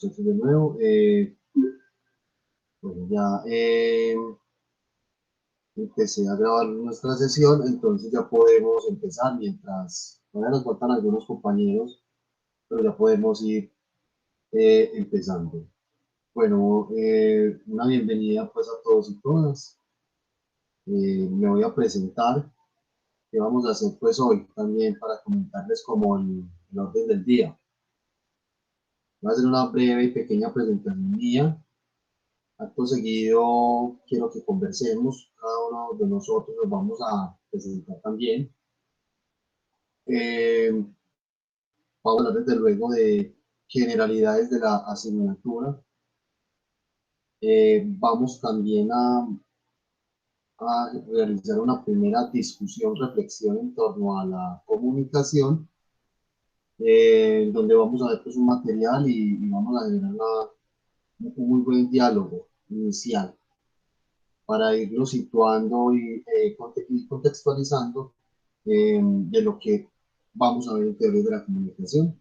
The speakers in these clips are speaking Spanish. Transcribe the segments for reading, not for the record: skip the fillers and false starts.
muchachos de nuevo. Bueno, ya empecé a grabar nuestra sesión, entonces ya podemos empezar mientras todavía nos faltan algunos compañeros, pero ya podemos ir empezando. Bueno, una bienvenida pues a todos y todas. Me voy a presentar. ¿Qué vamos a hacer pues hoy también para comentarles como el orden del día? Voy a hacer una breve y pequeña presentación mía. Acto seguido, quiero que conversemos, cada uno de nosotros nos vamos a presentar también. Vamos a hablar desde luego de generalidades de la asignatura. Vamos también a realizar una primera discusión, reflexión en torno a la comunicación, donde vamos a ver pues, un material y vamos a generar un muy buen diálogo inicial para irlo situando y contextualizando de lo que vamos a ver en teoría de la comunicación.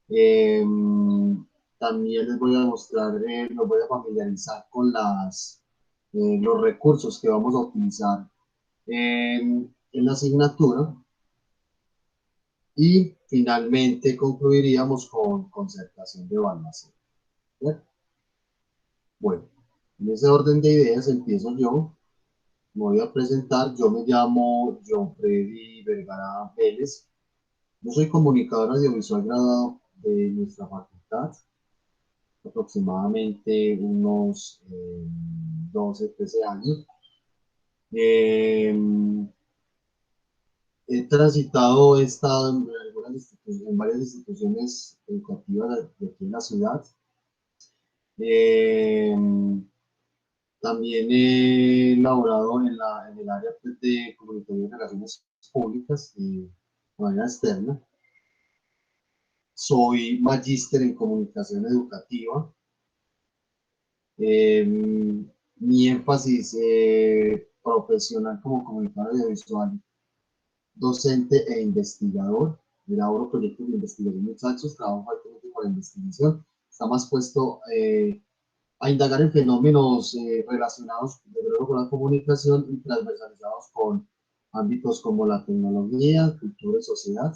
Eh, También les voy a mostrar, los voy a familiarizar con los recursos que vamos a utilizar en la asignatura y finalmente concluiríamos con concertación de evaluación. ¿Bien? Bueno, en ese orden de ideas empiezo yo. Me voy a presentar. Yo me llamo John Freddy Vergara Vélez. Yo soy comunicador audiovisual graduado de nuestra facultad, aproximadamente unos 12, 13 años. Eh, He transitado, he estado en varias instituciones educativas de aquí en la ciudad. Eh, También he laborado en el área pues, de comunicación y relaciones públicas de manera externa. Soy magíster en comunicación educativa. Eh, Mi énfasis profesional como comunicador audiovisual, docente e investigador. Elaboro proyectos de investigación, muchachos, trabajo fuertemente con la investigación. Está más puesto a indagar en fenómenos relacionados desde luego con la comunicación y transversalizados con ámbitos como la tecnología, cultura y sociedad.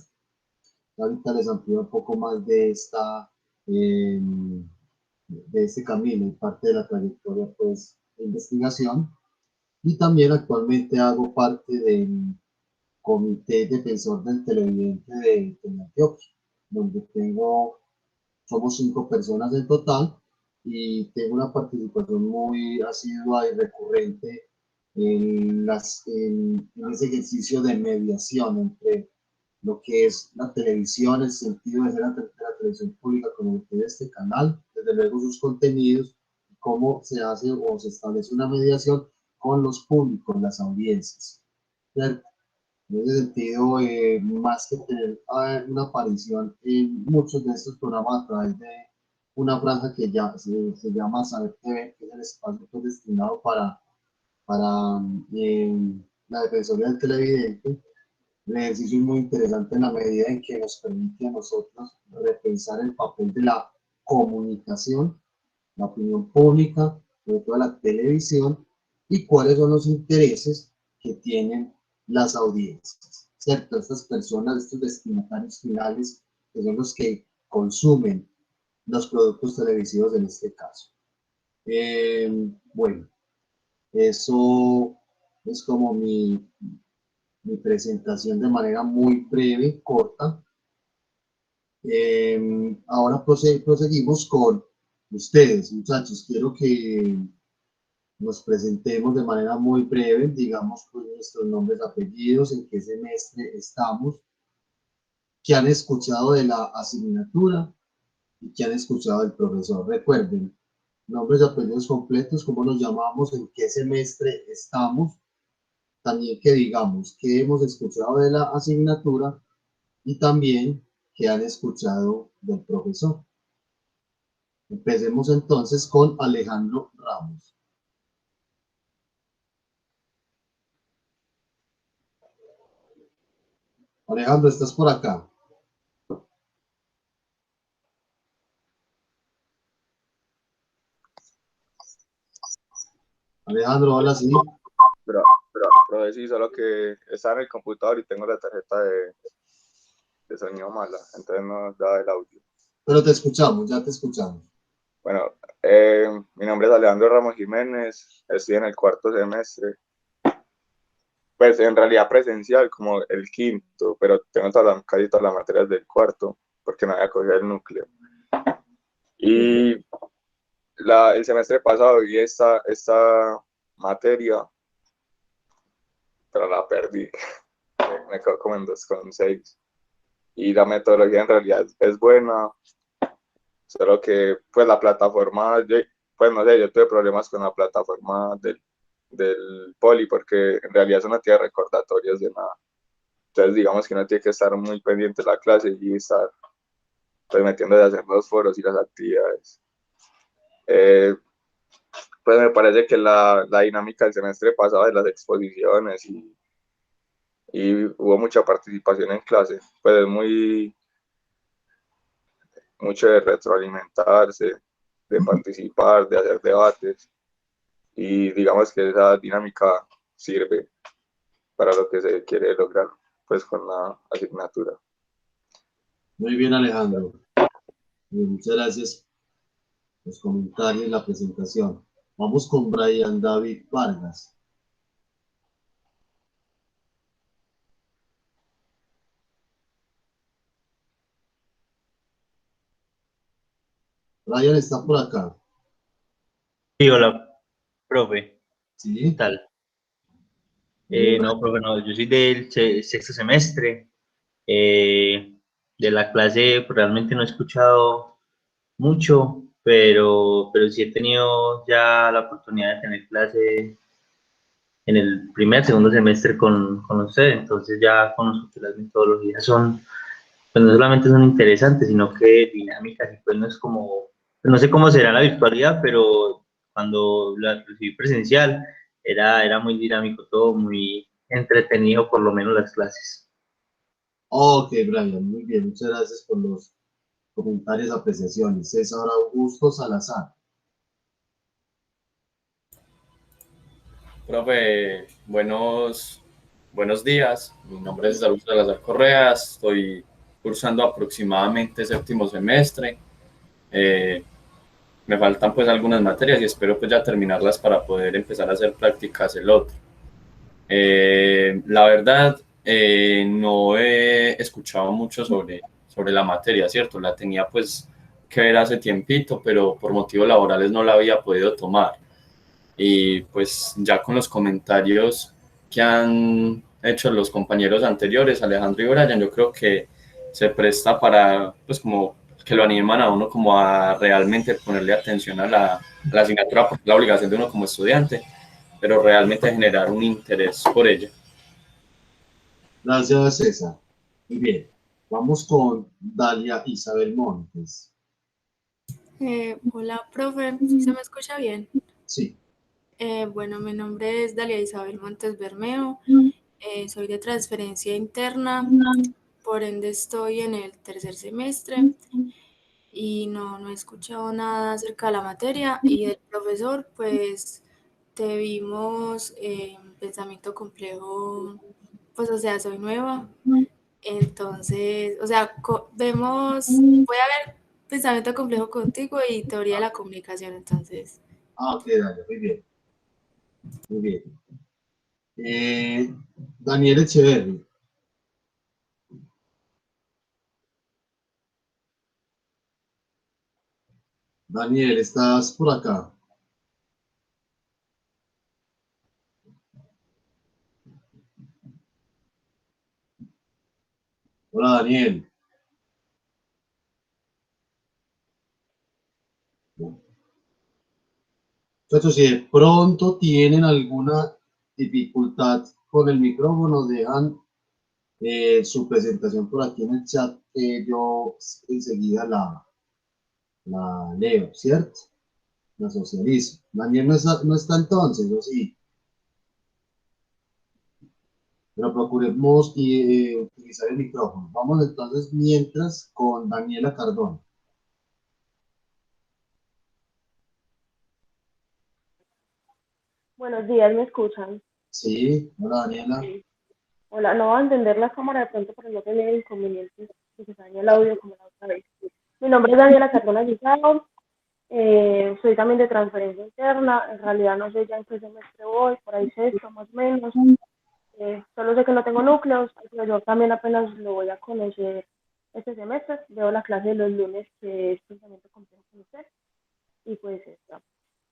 Ahorita les amplío un poco más eh, de este camino y parte de la trayectoria pues, de investigación. Y también actualmente hago parte del Comité Defensor del Televidente de Antioquia, donde somos 5 personas en total y tengo una participación muy asidua y recurrente en ese ejercicio de mediación entre lo que es la televisión, el sentido de ser la televisión pública como lo que es este canal, desde luego sus contenidos, cómo se hace o se establece una mediación con los públicos, las audiencias. ¿Cierto? En ese sentido, más que tener una aparición en muchos de estos programas a través de una franja que ya se llama Saber TV, que es el espacio pues, destinado para la Defensoría del Televidente, el ejercicio es muy interesante en la medida en que nos permite a nosotros repensar el papel de la comunicación, la opinión pública, sobre todo la televisión, y cuáles son los intereses que tienen las audiencias, ¿cierto? Estas personas, estos destinatarios finales, que son los que consumen los productos televisivos en este caso. Bueno, eso es como mi presentación de manera muy breve, corta. Ahora proseguimos con ustedes, muchachos. Quiero que nos presentemos de manera muy breve, digamos pues, nuestros nombres, apellidos, en qué semestre estamos, qué han escuchado de la asignatura y qué han escuchado del profesor. Recuerden, nombres y apellidos completos, cómo nos llamamos, en qué semestre estamos, también que digamos qué hemos escuchado de la asignatura y también qué han escuchado del profesor. Empecemos entonces con Alejandro Ramos. Alejandro, ¿estás por acá? Alejandro, hola, sí. Pero sí, solo que está en el computador y tengo la tarjeta de sonido mala, entonces no da el audio. Pero te escuchamos, ya te escuchamos. Bueno, mi nombre es Alejandro Ramos Jiménez, estoy en el cuarto semestre, pues en realidad presencial como el quinto, pero tengo casi todas las materias del cuarto, porque no había cogido el núcleo. Y el semestre pasado vi esta materia, pero la perdí, me quedo como en 2,6. Y la metodología en realidad es buena, solo que pues la plataforma, pues no sé, yo tuve problemas con la plataforma del Poli porque en realidad eso no tiene recordatorios de nada. Entonces digamos que uno tiene que estar muy pendiente de la clase y estar pues metiéndose a hacer los foros y las actividades. Eh, pues me parece que la dinámica del semestre pasado de las exposiciones y hubo mucha participación en clase, pues es mucho de retroalimentarse, de participar, de hacer debates y digamos que esa dinámica sirve para lo que se quiere lograr pues con la asignatura. Muy bien, Alejandro. Muchas gracias por los comentarios y la presentación. Vamos con Brian David Vargas. Brian está por acá. Sí, hola, profe. ¿Qué ¿Sí? tal? Bien, No, profe, no, yo soy del sexto semestre. De la clase pues, realmente no he escuchado mucho, pero sí he tenido ya la oportunidad de tener clase en el primer, segundo semestre con usted. Entonces ya conozco que las metodologías son, pues no solamente son interesantes, sino que dinámicas y pues no es como, pues, no sé cómo será la virtualidad, pero cuando la recibí presencial era muy dinámico todo, muy entretenido por lo menos las clases. Ok, Brian, muy bien. Muchas gracias por los comentarios, apreciaciones. César Augusto Salazar. Profe, buenos días. Mi nombre es David Salazar Correa. Estoy cursando aproximadamente séptimo semestre. Eh, Me faltan pues algunas materias y espero pues ya terminarlas para poder empezar a hacer prácticas el otro. La verdad, no he escuchado mucho sobre la materia, ¿cierto? La tenía pues que ver hace tiempito, pero por motivos laborales no la había podido tomar. Y pues ya con los comentarios que han hecho los compañeros anteriores, Alejandro y Brian, yo creo que se presta para, pues como que lo animan a uno como a realmente ponerle atención a la asignatura, porque es la obligación de uno como estudiante, pero realmente generar un interés por ella. Gracias, César. Muy bien. Vamos con Dalia Isabel Montes. Hola, profe, ¿sí se me escucha bien? Sí. Bueno, mi nombre es Dalia Isabel Montes Bermeo, soy de transferencia interna, por ende estoy en el tercer semestre y no he escuchado nada acerca de la materia y del profesor, pues te vimos pensamiento complejo, pues o sea, soy nueva, entonces, o sea, voy a ver pensamiento complejo contigo y teoría de la comunicación, entonces. Ah, ok, Dalia, muy bien. Muy bien. Daniel Echeverri. Daniel, ¿estás por acá? Hola, Daniel. Muchachos, si de pronto tienen alguna dificultad con el micrófono, dejan su presentación por aquí en el chat que yo enseguida la leo, ¿cierto? La socializo. Daniel no está entonces, ¿o sí? Pero procuremos utilizar el micrófono. Vamos entonces mientras con Daniela Cardona. Buenos días, ¿me escuchan? Sí, hola Daniela. Sí. Hola, no va a entender la cámara de pronto para no tener inconvenientes que se dañe el audio como la otra vez. Mi nombre es Daniela Cardona Guisado, soy también de transferencia interna, en realidad no sé ya en qué semestre voy, por ahí sexto más o menos, solo sé que no tengo núcleos, pero yo también apenas lo voy a conocer este semestre, veo la clase de los lunes que es pensamiento complejo con usted, y pues esta.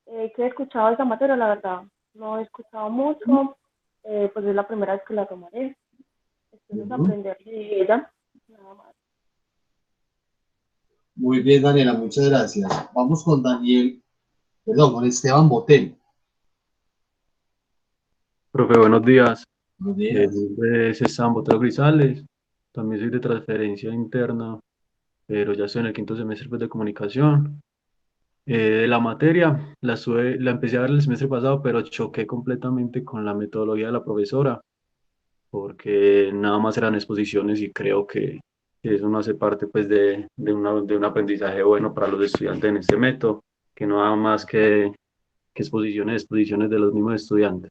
¿Qué he escuchado de esta materia? La verdad, no he escuchado mucho, pues es la primera vez que la tomaré. Espero Ujú. aprender de ella, nada más. Muy bien, Daniela, muchas gracias. Vamos con Daniel, perdón, con Esteban Botel. Profe, buenos días. Buenos Mi días. nombre es Esteban Botero Grisales. También soy de transferencia interna, pero ya estoy en el quinto semestre pues, de comunicación. De la materia, la empecé a ver el semestre pasado, pero choqué completamente con la metodología de la profesora, porque nada más eran exposiciones y creo que eso no hace parte pues, de un aprendizaje bueno para los estudiantes en este método, que no nada más que exposiciones de los mismos estudiantes.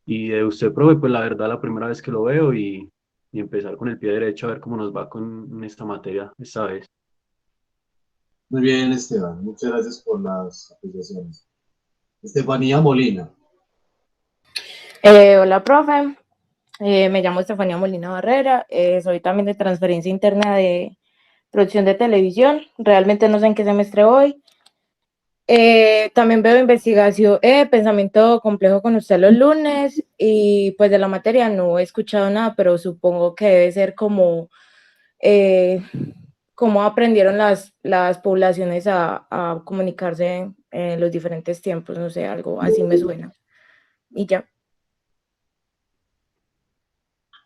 Y de usted, profe, pues la verdad la primera vez que lo veo y empezar con el pie derecho a ver cómo nos va con esta materia esta vez. Muy bien, Esteban, muchas gracias por las apreciaciones. Estefanía Molina. Hola, profe. Me llamo Estefanía Molina Barrera. Soy también de transferencia interna de producción de televisión. Realmente no sé en qué semestre voy. También veo investigación, pensamiento complejo con usted los lunes y pues de la materia no he escuchado nada, pero supongo que debe ser como cómo aprendieron las poblaciones a comunicarse en los diferentes tiempos, no sé, algo así me suena. Y ya.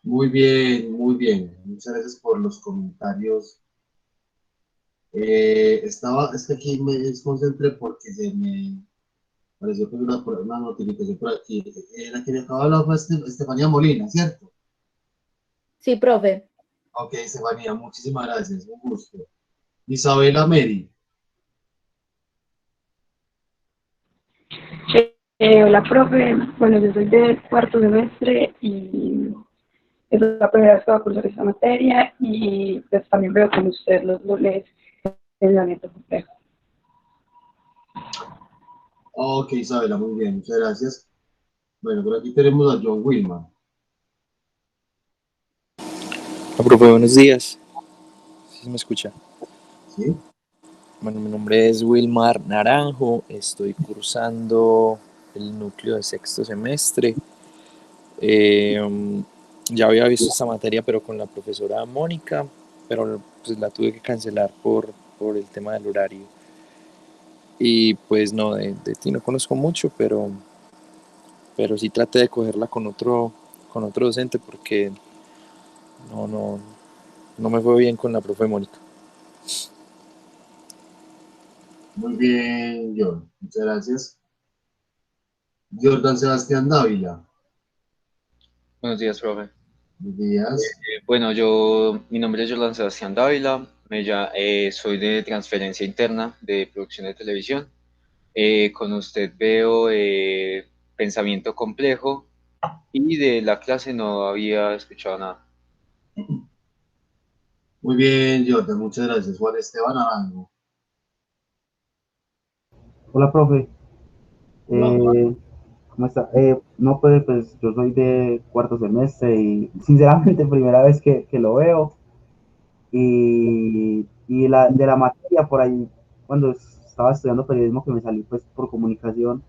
Muy bien, muy bien. Muchas gracias por los comentarios. Es que aquí me desconcentré porque se me pareció que una notificación por aquí. La que me acaba de hablar fue Estefanía Molina, ¿cierto? Sí, profe. Ok, Estefanía, muchísimas gracias, un gusto. Isabela Meri. Hola, profe. Bueno, yo soy de cuarto semestre y es la primera vez que voy a cursar esta materia y pues también veo con usted los lunes pensamiento complejo. Ok, Isabela, muy bien, muchas gracias. Bueno, por aquí tenemos a John Wilman. Profe, buenos días. ¿Sí se me escucha? ¿Sí? Bueno, mi nombre es Wilmar Naranjo. Estoy cursando el núcleo de sexto semestre. Ya había visto esta materia, pero con la profesora Mónica, pero pues la tuve que cancelar por el tema del horario. Y pues no, de ti no conozco mucho, pero sí traté de cogerla con otro docente porque no, no, no me fue bien con la profe Mónica. Muy bien, John, muchas gracias. Jordan Sebastián Dávila. Buenos días, profe. Buenos días. Bueno, mi nombre es Jordan Sebastián Dávila, soy de transferencia interna de producción de televisión. Con usted veo pensamiento complejo y de la clase no había escuchado nada. Muy bien, Jordan, muchas gracias. Juan Esteban Arango. Hola, profe. Hola, Juan. ¿Cómo está? No, pues yo soy de cuarto semestre y sinceramente primera vez que lo veo. De la materia por ahí, cuando estaba estudiando periodismo que me salí pues por comunicación,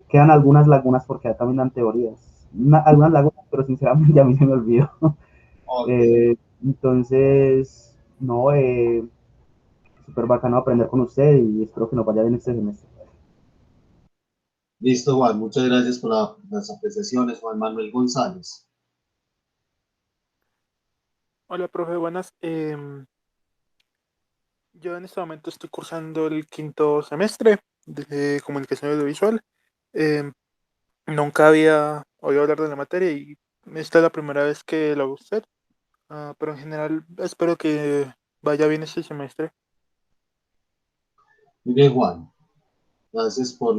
quedan algunas lagunas porque acá también dan teorías. Algunas lagunas, pero sinceramente a mí se me olvidó. Ok. Entonces, no, súper bacano aprender con usted y espero que nos vaya bien este semestre. Listo, Juan. Muchas gracias por las apreciaciones, Juan Manuel González. Hola, profe, buenas. Yo en este momento estoy cursando el quinto semestre de comunicación audiovisual. Em, Nunca había oído hablar de la materia y esta es la primera vez que lo hago usted. Pero en general espero que vaya bien este semestre. Muy bien, Juan. Gracias por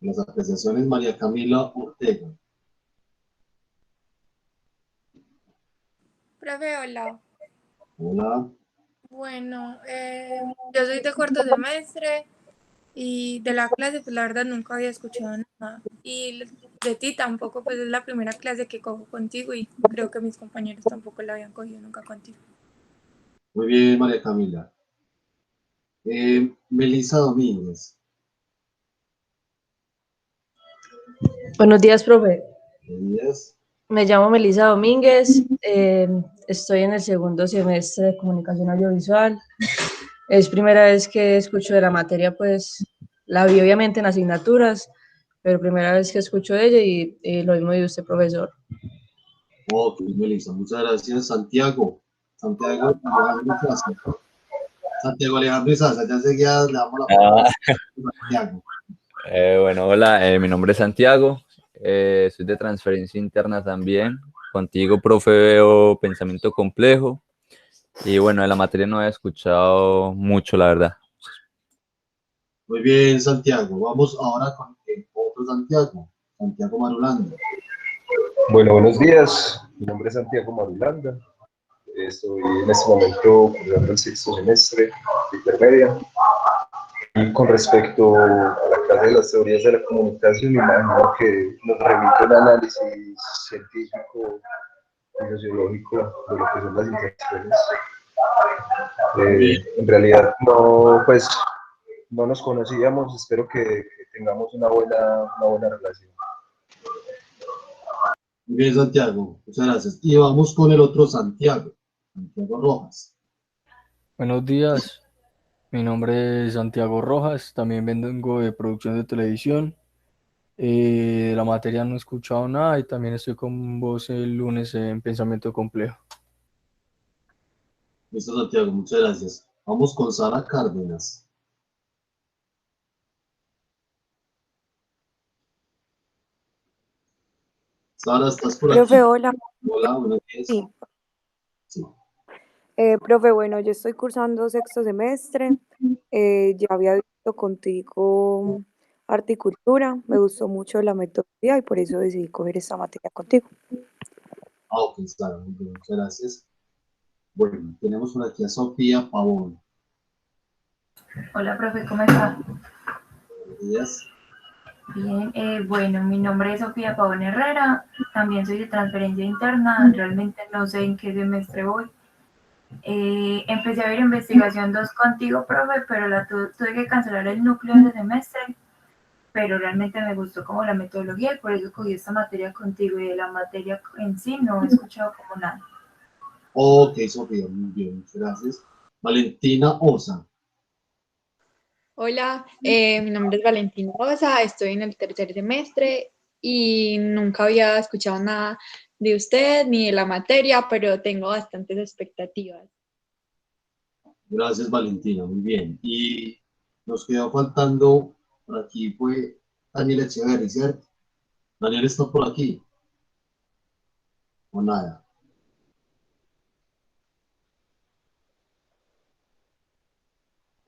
Las apreciaciones, María Camila Ortega. Profe, hola. Hola. Bueno, yo soy de cuarto semestre y de la clase, pues la verdad nunca había escuchado nada. Y de ti tampoco, pues es la primera clase que cojo contigo y creo que mis compañeros tampoco la habían cogido nunca contigo. Muy bien, María Camila. Melissa Domínguez. Buenos días, profe. Buenos días. Me llamo Melissa Domínguez, estoy en el segundo semestre de comunicación audiovisual. Es primera vez que escucho de la materia, pues la vi obviamente en asignaturas, pero primera vez que escucho de ella y lo mismo de usted, profesor. Ok, Melissa, muchas gracias. Santiago Alejandro Izaza. Santiago Alejandro Izaza, ya seguía, le damos la palabra a Santiago. Bueno, hola, mi nombre es Santiago, soy de transferencia interna también. Contigo, profe, veo pensamiento complejo y bueno, de la materia no he escuchado mucho, la verdad. Muy bien, Santiago. Vamos ahora con otro Santiago, Santiago Marulanda. Bueno, buenos días. Mi nombre es Santiago Marulanda. Estoy en este momento cursando el sexto semestre de intermedia. Y con respecto a la clase de las teorías de la comunicación, me imagino que nos remite un análisis científico y sociológico de lo que son las interacciones. En realidad no, pues, no nos conocíamos, espero que tengamos una buena relación. Muy bien, Santiago, muchas gracias. Y vamos con el otro Santiago, Santiago Rojas. Buenos días, mi nombre es Santiago Rojas, también vengo de producción de televisión. De la materia no he escuchado nada y también estoy con vos el lunes en pensamiento complejo. Listo, Santiago, muchas gracias. Vamos con Sara Cárdenas. Sara, ¿estás por aquí? Profe, hola. Hola, buenos días. Sí. Sí. Profe, bueno, yo estoy cursando sexto semestre. Ya había visto contigo horticultura. Me gustó mucho la metodología y por eso decidí coger esta materia contigo. Ok, Sara, muy bien, muchas gracias. Bueno, tenemos por aquí a Sofía Pavón. Hola, profe, ¿cómo está? Buenos días. Bien, bueno, mi nombre es Sofía Pavón Herrera, también soy de transferencia interna, realmente no sé en qué semestre voy. Empecé a ver investigación 2 contigo, profe, pero tuve que cancelar el núcleo de semestre, pero realmente me gustó como la metodología y por eso cogí esta materia contigo y de la materia en sí no he escuchado como nada. Ok, Sofía, muy bien, muchas gracias. Valentina Osa. Hola, mi nombre es Valentina Osa, estoy en el tercer semestre y nunca había escuchado nada de usted ni de la materia, pero tengo bastantes expectativas. Gracias, Valentina, muy bien. Y nos quedó faltando, por aquí fue Daniel Echeverri, ¿cierto? Daniel está por aquí. O nada.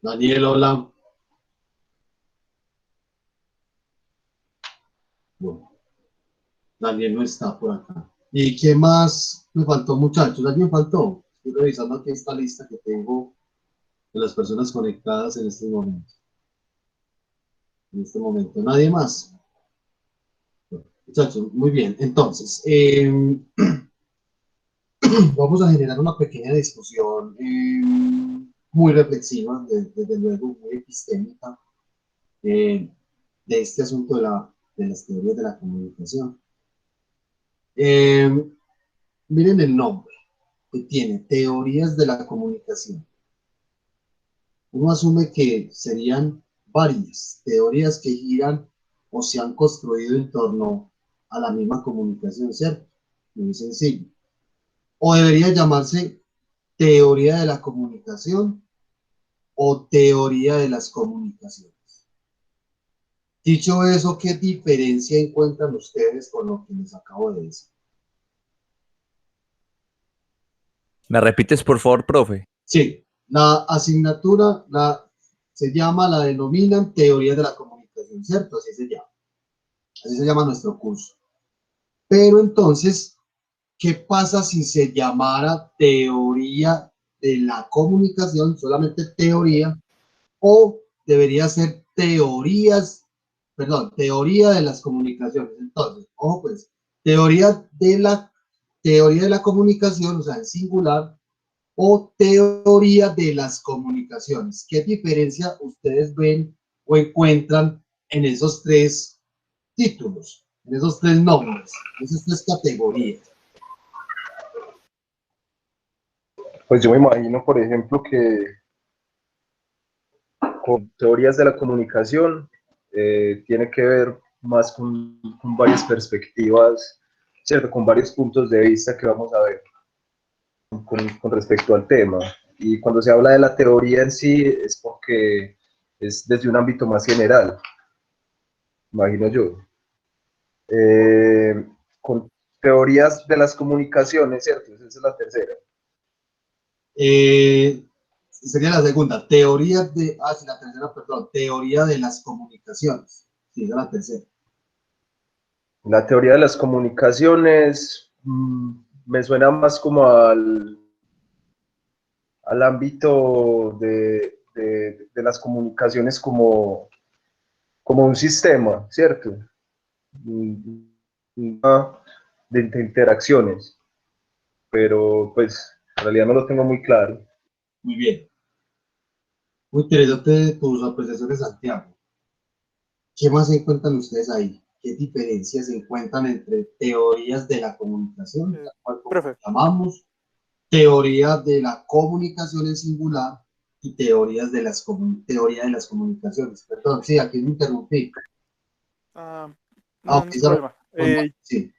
Daniel, hola. Bueno, Daniel no está por acá. ¿Y qué más me faltó, muchachos? ¿Alguien faltó? Estoy revisando aquí esta lista que tengo de las personas conectadas en este momento. En este momento, ¿nadie más? Bueno, muchachos, muy bien. Entonces, vamos a generar una pequeña discusión muy reflexiva, desde luego muy epistémica, de este asunto de las teorías de la comunicación. Miren el nombre que tiene, teorías de la comunicación. Uno asume que serían varias teorías que giran o se han construido en torno a la misma comunicación, ¿cierto? Muy sencillo. O debería llamarse teoría de la comunicación o teoría de las comunicaciones. Dicho eso, ¿qué diferencia encuentran ustedes con lo que les acabo de decir? ¿Me repites, por favor, profe? Sí, la asignatura la denominan teoría de la comunicación, ¿cierto? Así se llama. Así se llama nuestro curso. Pero entonces, ¿qué pasa si se llamara teoría de la comunicación, solamente teoría, o debería ser teoría de las comunicaciones? Entonces, ojo pues, teoría de la comunicación, o sea, en singular, o teoría de las comunicaciones. ¿Qué diferencia ustedes ven o encuentran en esos tres títulos, en esos tres nombres, en esas tres categorías? Pues yo me imagino, por ejemplo, que con teorías de la comunicación tiene que ver más con varias perspectivas, ¿cierto? Con varios puntos de vista que vamos a ver con respecto al tema. Y cuando se habla de la teoría en sí es porque es desde un ámbito más general, imagino yo. Con teorías de las comunicaciones, ¿cierto? Esa es la tercera. Sería la segunda, teoría de, sí, la tercera, perdón, teoría de las comunicaciones. Sí, esa es la tercera. La teoría de las comunicaciones me suena más como al ámbito de las comunicaciones como un sistema, ¿cierto? De interacciones, pero pues en realidad no lo tengo muy claro. Muy bien. Muy interesante tus apreciaciones, Santiago. ¿Qué más encuentran ustedes ahí? ¿Qué diferencias se encuentran entre teorías de la comunicación, la cual llamamos teoría de la comunicación en singular, y teoría de las comunicaciones? Perdón, sí, aquí me interrumpí. No, no hay problema. Sí.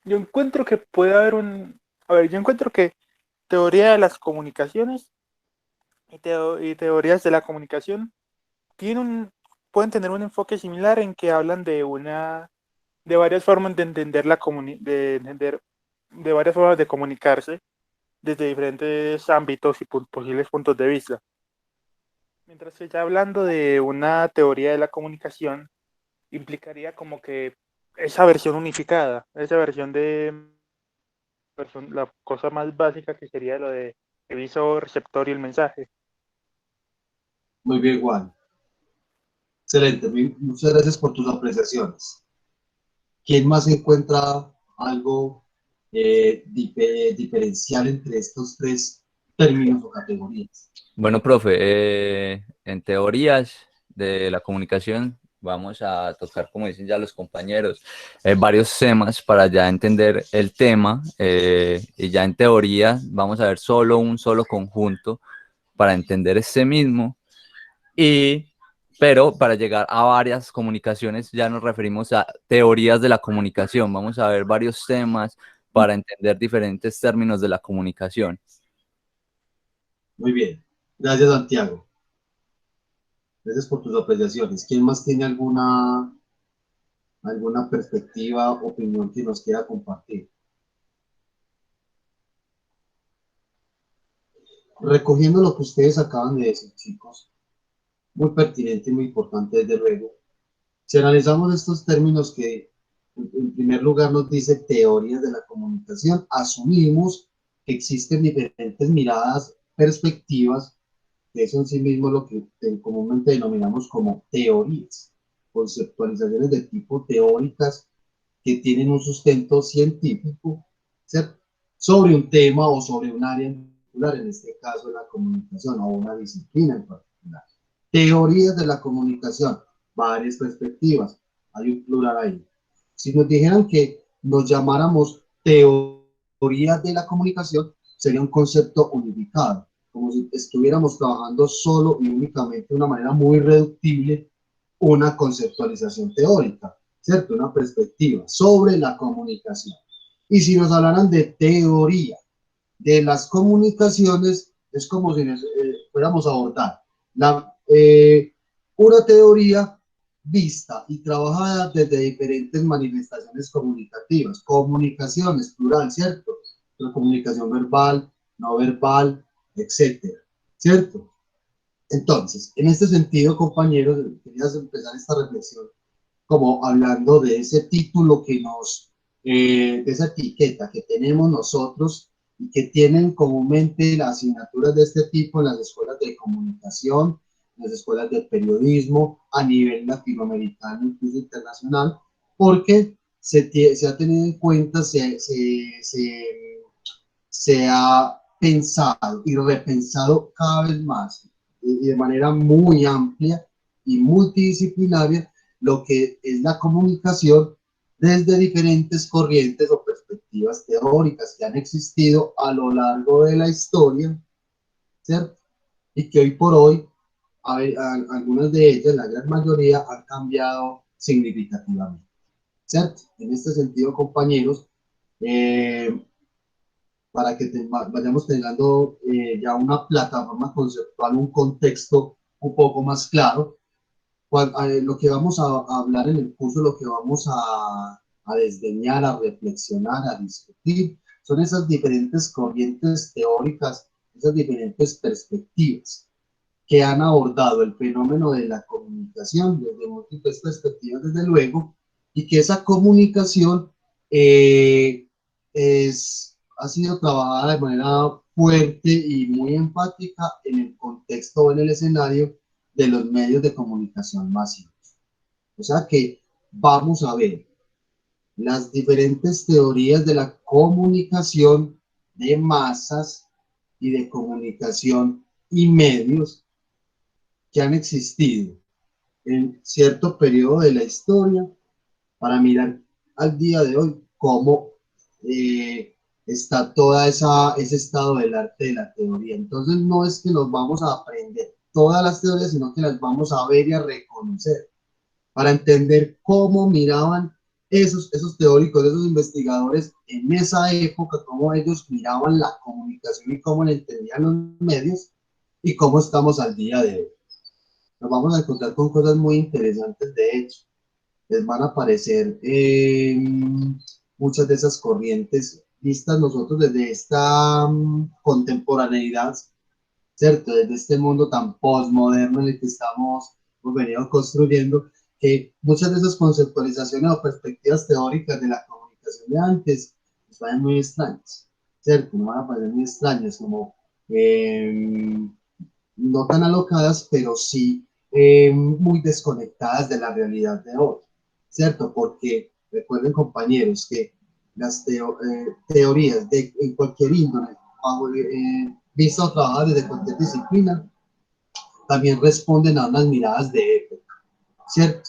Yo encuentro que puede haber yo encuentro que teoría de las comunicaciones y teorías de la comunicación pueden tener un enfoque similar en que hablan de varias formas de entender de varias formas de comunicarse desde diferentes ámbitos y posibles puntos de vista. Mientras que ya hablando de una teoría de la comunicación, implicaría como que esa versión unificada, esa versión de la cosa más básica que sería lo de emisor, receptor y el mensaje. Muy bien, Juan. Excelente, muchas gracias por tus apreciaciones. ¿Quién más encuentra algo diferencial entre estos tres términos o categorías? Bueno, profe, en teorías de la comunicación vamos a tocar, como dicen ya los compañeros, varios temas para ya entender el tema, y ya en teoría vamos a ver solo un solo conjunto para entender este mismo, pero para llegar a varias comunicaciones ya nos referimos a teorías de la comunicación. Vamos a ver varios temas para entender diferentes términos de la comunicación. Muy bien, gracias, Santiago. Gracias por tus apreciaciones. ¿Quién más tiene alguna perspectiva, opinión que nos quiera compartir? Recogiendo lo que ustedes acaban de decir, chicos, muy pertinente y muy importante desde luego. Si analizamos estos términos que en primer lugar nos dice teorías de la comunicación, asumimos que existen diferentes miradas, perspectivas, que eso en sí mismo lo que comúnmente denominamos como teorías, conceptualizaciones de tipo teóricas que tienen un sustento científico, ¿cierto?, sobre un tema o sobre un área en particular, en este caso la comunicación o una disciplina en particular. Teorías de la comunicación, varias perspectivas, hay un plural ahí. Si nos dijeran que nos llamáramos teorías de la comunicación, sería un concepto unificado, como si estuviéramos trabajando solo y únicamente de una manera muy reductible una conceptualización teórica, ¿cierto? Una perspectiva sobre la comunicación. Y si nos hablaran de teoría de las comunicaciones, es como si fuéramos a abordar una teoría vista y trabajada desde diferentes manifestaciones comunicativas. Comunicaciones, plural, ¿cierto? La comunicación verbal, no verbal, etcétera, ¿cierto? Entonces, en este sentido, compañeros, quería empezar esta reflexión como hablando de ese título que de esa etiqueta que tenemos nosotros y que tienen comúnmente las asignaturas de este tipo en las escuelas de comunicación, en las escuelas de periodismo, a nivel latinoamericano, incluso internacional, porque se ha tenido en cuenta, se ha pensado y repensado cada vez más y de manera muy amplia y multidisciplinaria lo que es la comunicación desde diferentes corrientes o perspectivas teóricas que han existido a lo largo de la historia, ¿cierto? Y que hoy por hoy, algunas de ellas, la gran mayoría, han cambiado significativamente, ¿cierto? En este sentido, compañeros, para que vayamos teniendo ya una plataforma conceptual, un contexto un poco más claro, lo que vamos a hablar en el curso, lo que vamos a desdeñar, a reflexionar, a discutir, son esas diferentes corrientes teóricas, esas diferentes perspectivas que han abordado el fenómeno de la comunicación desde múltiples perspectivas, desde luego, y que esa comunicación ha sido trabajada de manera fuerte y muy empática en el contexto o en el escenario de los medios de comunicación masivos. O sea que vamos a ver las diferentes teorías de la comunicación de masas y de comunicación y medios que han existido en cierto periodo de la historia para mirar al día de hoy cómo está toda ese estado del arte de la teoría. Entonces no es que nos vamos a aprender todas las teorías, sino que las vamos a ver y a reconocer para entender cómo miraban esos teóricos, esos investigadores en esa época, cómo ellos miraban la comunicación y cómo le entendían los medios y cómo estamos al día de hoy. Nos vamos a encontrar con cosas muy interesantes, de hecho. Les van a aparecer muchas de esas corrientes vistas nosotros desde esta contemporaneidad, ¿cierto? Desde este mundo tan postmoderno en el que hemos venido construyendo, que muchas de esas conceptualizaciones o perspectivas teóricas de la comunicación de antes nos parecen muy extrañas, ¿cierto? Nos van a parecer muy extrañas, como no tan alocadas, pero sí muy desconectadas de la realidad de hoy, ¿cierto? Porque recuerden, compañeros, que las teorías en cualquier índole, vista o trabajadas desde cualquier disciplina, también responden a unas miradas de época, ¿cierto?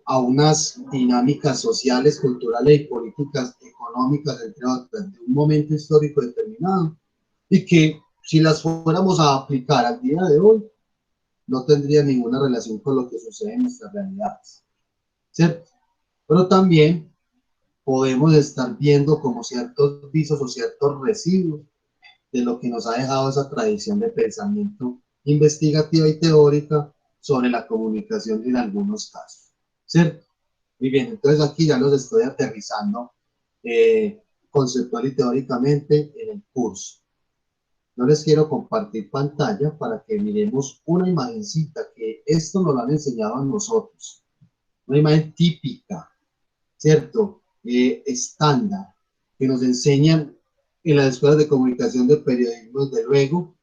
A unas dinámicas sociales, culturales y políticas económicas, entre otras, de un momento histórico determinado, y que si las fuéramos a aplicar al día de hoy, no tendría ninguna relación con lo que sucede en nuestras realidades, ¿cierto? Pero también podemos estar viendo como ciertos visos o ciertos residuos de lo que nos ha dejado esa tradición de pensamiento investigativa y teórica sobre la comunicación en algunos casos, ¿cierto? Muy bien, entonces aquí ya los estoy aterrizando conceptual y teóricamente en el curso. Yo les quiero compartir pantalla para que miremos una imagencita que esto nos lo han enseñado a nosotros. Una imagen típica, ¿cierto? Estándar, que nos enseñan en las escuelas de comunicación de periodismo, desde luego,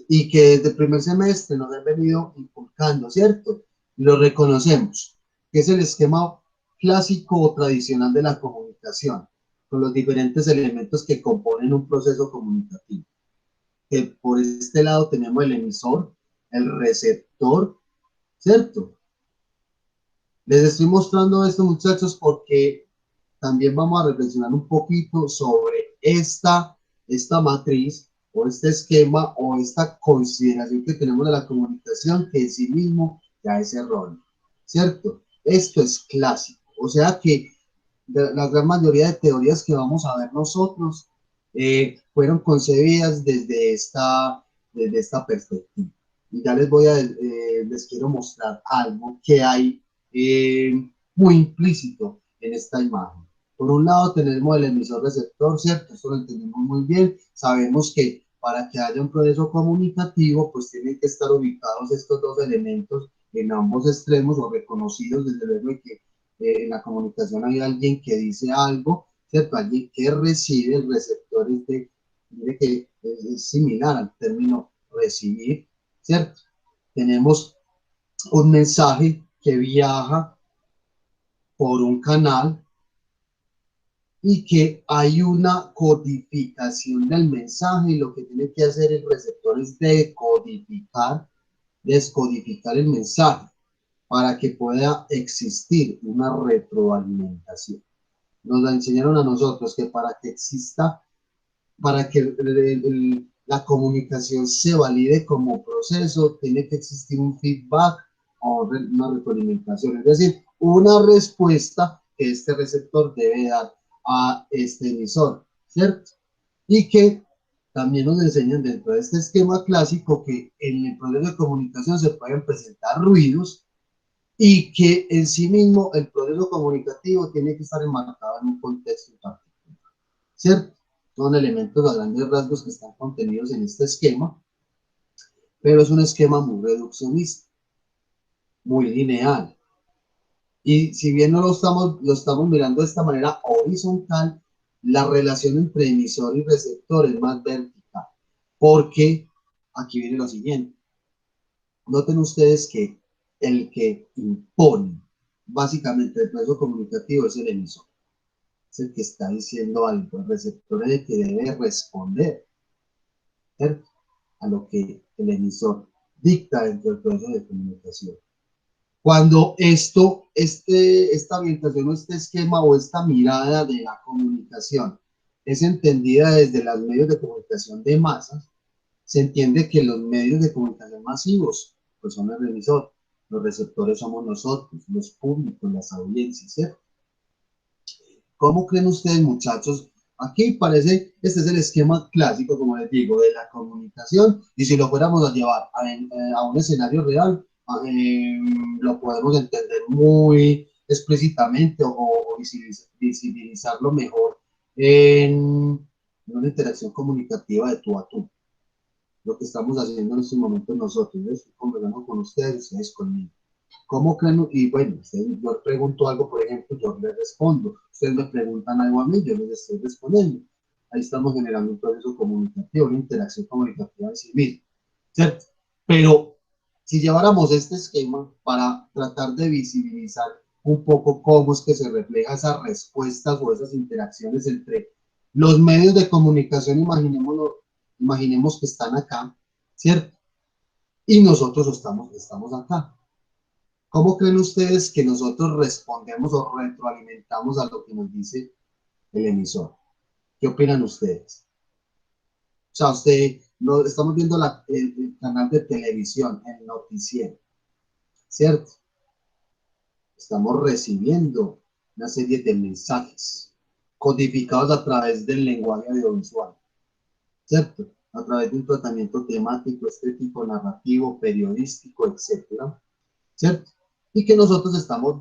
y que desde el primer semestre nos han venido inculcando, ¿cierto? Y lo reconocemos, que es el esquema clásico o tradicional de la comunicación, con los diferentes elementos que componen un proceso comunicativo. Que por este lado tenemos el emisor, el receptor, ¿cierto? Les estoy mostrando esto, muchachos, porque también vamos a reflexionar un poquito sobre esta matriz o este esquema o esta consideración que tenemos de la comunicación, que en sí mismo ya es erróneo, ¿cierto? Esto es clásico, o sea que la gran mayoría de teorías que vamos a ver nosotros fueron concebidas desde esta perspectiva. Y ya les quiero mostrar algo que hay muy implícito en esta imagen. Por un lado tenemos el emisor receptor, ¿cierto? Esto lo entendemos muy bien. Sabemos que para que haya un proceso comunicativo, pues tienen que estar ubicados estos dos elementos en ambos extremos o reconocidos desde luego de que en la comunicación hay alguien que dice algo, ¿cierto? Alguien que recibe, el receptor mire que es similar al término recibir, ¿cierto? Tenemos un mensaje que viaja por un canal y que hay una codificación del mensaje y lo que tiene que hacer el receptor es descodificar el mensaje para que pueda existir una retroalimentación. Nos enseñaron a nosotros que para que exista, para que la comunicación se valide como proceso, tiene que existir un feedback o una retroalimentación, es decir, una respuesta que este receptor debe dar a este emisor, ¿cierto? Y que también nos enseñan dentro de este esquema clásico que en el proceso de comunicación se pueden presentar ruidos y que en sí mismo el proceso comunicativo tiene que estar enmarcado en un contexto particular, ¿cierto? Son elementos a grandes rasgos que están contenidos en este esquema, pero es un esquema muy reduccionista, muy lineal. Y si bien no lo estamos mirando de esta manera horizontal, la relación entre emisor y receptor es más vertical, porque aquí viene lo siguiente. Noten ustedes que el que impone básicamente el proceso comunicativo es el emisor, es el que está diciendo algo, el receptor es el que debe responder, ¿cierto?, a lo que el emisor dicta dentro del proceso de comunicación. Cuando esta orientación o este esquema o esta mirada de la comunicación es entendida desde los medios de comunicación de masas, se entiende que los medios de comunicación masivos pues son el emisor, los receptores somos nosotros, los públicos, las audiencias, ¿cierto? ¿Cómo creen ustedes, muchachos? Aquí parece, este es el esquema clásico, como les digo, de la comunicación, y si lo fuéramos a llevar a un escenario real, lo podemos entender muy explícitamente o visibilizarlo mejor en una interacción comunicativa de tú a tú. Lo que estamos haciendo en estos momentos nosotros, yo estoy conversando con ustedes, ustedes conmigo. ¿Cómo creen? Y bueno, yo pregunto algo, por ejemplo, yo les respondo. Ustedes me preguntan algo a mí, yo les estoy respondiendo. Ahí estamos generando un proceso comunicativo, una interacción comunicativa en sí mismo, ¿cierto? Pero si lleváramos este esquema para tratar de visibilizar un poco cómo es que se refleja esas respuestas o esas interacciones entre los medios de comunicación, imaginemos que están acá, ¿cierto? Y nosotros estamos acá. ¿Cómo creen ustedes que nosotros respondemos o retroalimentamos a lo que nos dice el emisor? ¿Qué opinan ustedes? O sea, estamos viendo el canal de televisión, el noticiero, ¿cierto? Estamos recibiendo una serie de mensajes codificados a través del lenguaje audiovisual, ¿cierto? A través de un tratamiento temático, estético, narrativo, periodístico, etcétera, ¿cierto? Y que nosotros estamos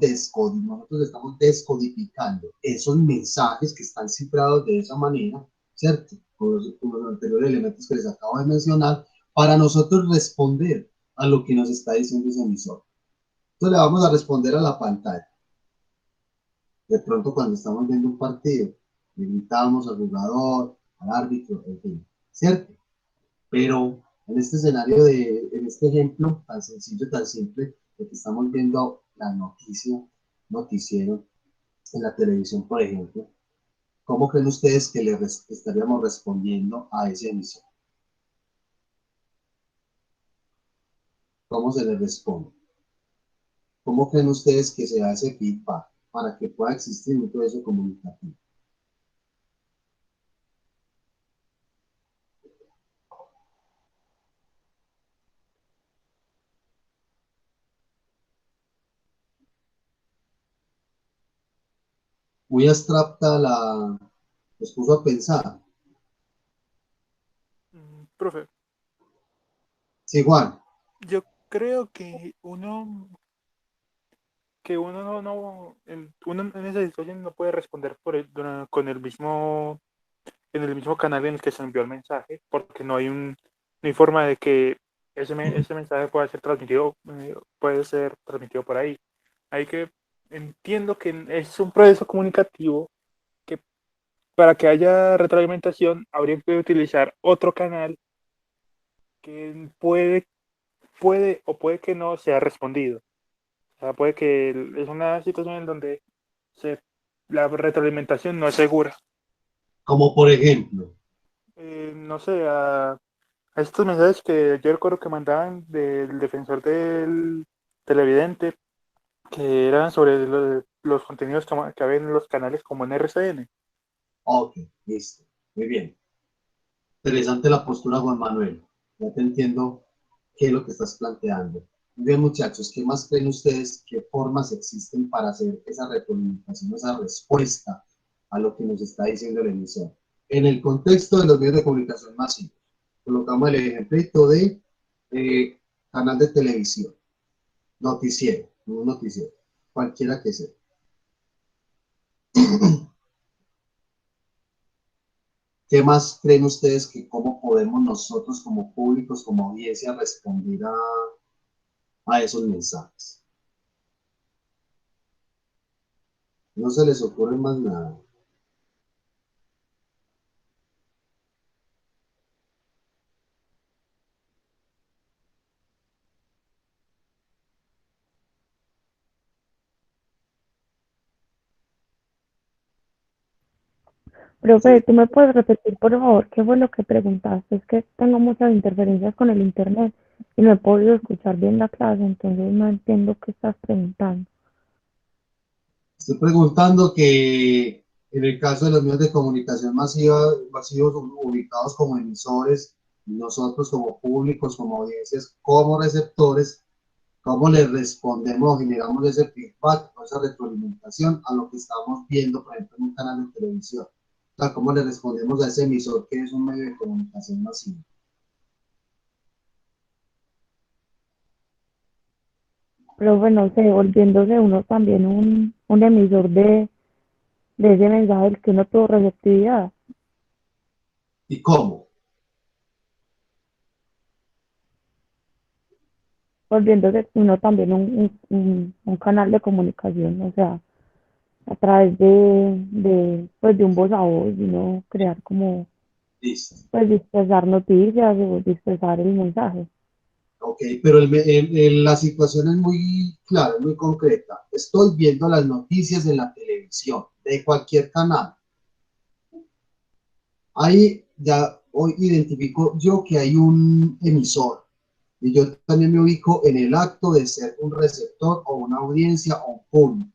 descodificando esos mensajes que están cifrados de esa manera, ¿cierto? Con los anteriores elementos que les acabo de mencionar, para nosotros responder a lo que nos está diciendo ese emisor. Entonces le vamos a responder a la pantalla. De pronto cuando estamos viendo un partido, le gritamos al jugador, al árbitro, en fin, ¿cierto? Pero en este escenario, en este ejemplo tan sencillo, tan simple, de que estamos viendo la noticiero en la televisión, por ejemplo, ¿cómo creen ustedes que le estaríamos respondiendo a ese emisor? ¿Cómo se le responde? ¿Cómo creen ustedes que se hace feedback para que pueda existir un proceso comunicativo? Muy abstracta los puso a pensar. Profe, Sí, Juan. yo creo que uno uno en esa situación no puede responder con el mismo en el mismo canal en el que se envió el mensaje, porque no hay forma de que ese mensaje puede ser transmitido por ahí. Entiendo que es un proceso comunicativo que para que haya retroalimentación habría que utilizar otro canal que puede o puede que no sea respondido. O sea, puede que es una situación en donde la retroalimentación no es segura. Como por ejemplo. No sé, a estos mensajes que yo recuerdo que mandaban del defensor del televidente, que eran sobre los contenidos que había en los canales como en RCN. Ok, listo. Muy bien. Interesante la postura, Juan Manuel. Ya te entiendo qué es lo que estás planteando. Muy bien, muchachos, ¿qué más creen ustedes? ¿Qué formas existen para hacer esa retroalimentación, esa respuesta a lo que nos está diciendo el emisor? En el contexto de los medios de comunicación masivos, colocamos el ejemplito de canal de televisión, noticiero, un noticiero, cualquiera que sea. ¿Qué más creen ustedes que cómo podemos nosotros como públicos, como audiencia, responder a esos mensajes? No se les ocurre más nada. Profe, ¿tú me puedes repetir, por favor, qué fue lo que preguntaste? Es que tengo muchas interferencias con el internet y no he podido escuchar bien la clase, entonces no entiendo qué estás preguntando. Estoy preguntando que en el caso de los medios de comunicación masivos ubicados como emisores, nosotros como públicos, como audiencias, como receptores, ¿cómo le respondemos o generamos ese feedback o esa retroalimentación a lo que estamos viendo, por ejemplo, en un canal de televisión? O sea, ¿cómo le respondemos a ese emisor que es un medio de comunicación masivo? Profe, no sé, volviéndose uno también un emisor de ese mensaje del que uno tuvo receptividad. ¿Y cómo? Volviéndose uno también un canal de comunicación, o sea, a través pues de un voz a voz, y no crear como, Listo. pues dispersar noticias o dispersar el mensaje. Ok, pero la situación es muy clara, es muy concreta. Estoy viendo las noticias de la televisión, de cualquier canal. Ahí ya hoy identifico yo que hay un emisor y yo también me ubico en el acto de ser un receptor o una audiencia o un público.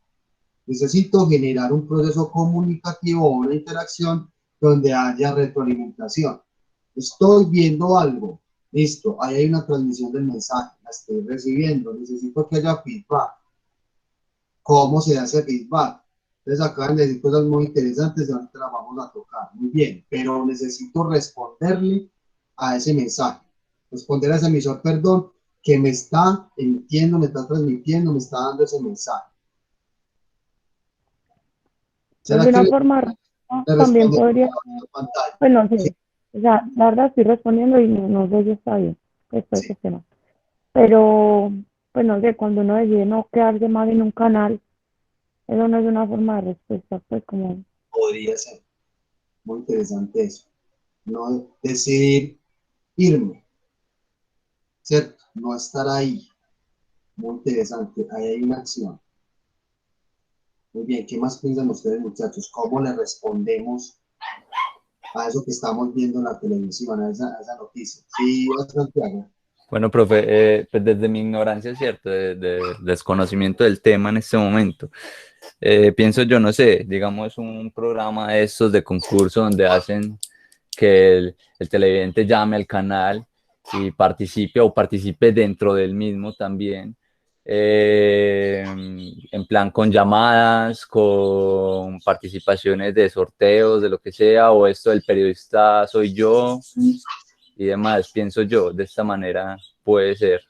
Necesito generar un proceso comunicativo o una interacción donde haya retroalimentación. Estoy viendo algo, listo, ahí hay una transmisión del mensaje, la estoy recibiendo, necesito que haya feedback. ¿Cómo se hace feedback? Entonces acaban de decir cosas muy interesantes y ahorita las vamos a tocar. Muy bien, pero necesito responderle a ese mensaje, responder a ese emisor, perdón, que me está emitiendo, me está transmitiendo, me está dando ese mensaje. Pues de una forma también podría, pues no sé, o sea, la verdad estoy respondiendo y no sé si está bien, después de este tema. Pero, pues no sé, cuando uno decide no quedarse más en un canal, eso no es una forma de respuesta, pues como... Podría ser muy interesante eso. No decidir irme, ¿cierto? No estar ahí. Muy interesante. Ahí hay una acción. Muy bien, ¿qué más piensan ustedes, muchachos? ¿Cómo le respondemos a eso que estamos viendo en la televisión, a esa noticia? Sí, Santiago. Bueno, profe, pues desde mi ignorancia, ¿cierto? De desconocimiento del tema en este momento, pienso yo, no sé, digamos un programa de estos de concurso donde hacen que el televidente llame al canal y participe dentro del mismo también, en plan con llamadas, con participaciones de sorteos, de lo que sea, o esto del periodista soy yo y demás, pienso yo, de esta manera puede ser.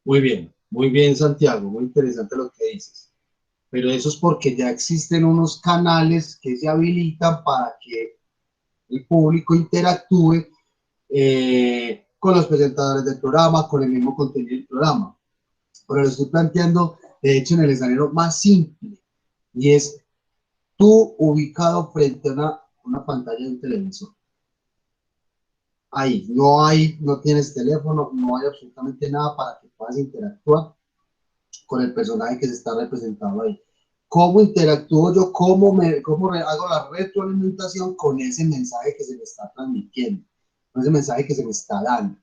Muy bien, Santiago, muy interesante lo que dices. Pero eso es porque ya existen unos canales que se habilitan para que el público interactúe con los presentadores del programa, con el mismo contenido del programa. Pero lo estoy planteando, de hecho, en el escenario más simple, y es tú ubicado frente a una pantalla de un televisor. Ahí, no tienes teléfono, no hay absolutamente nada para que puedas interactuar con el personaje que se está representando ahí. ¿Cómo interactúo yo? ¿Cómo hago la retroalimentación con ese mensaje que se me está transmitiendo? Con ese mensaje que se me está dando.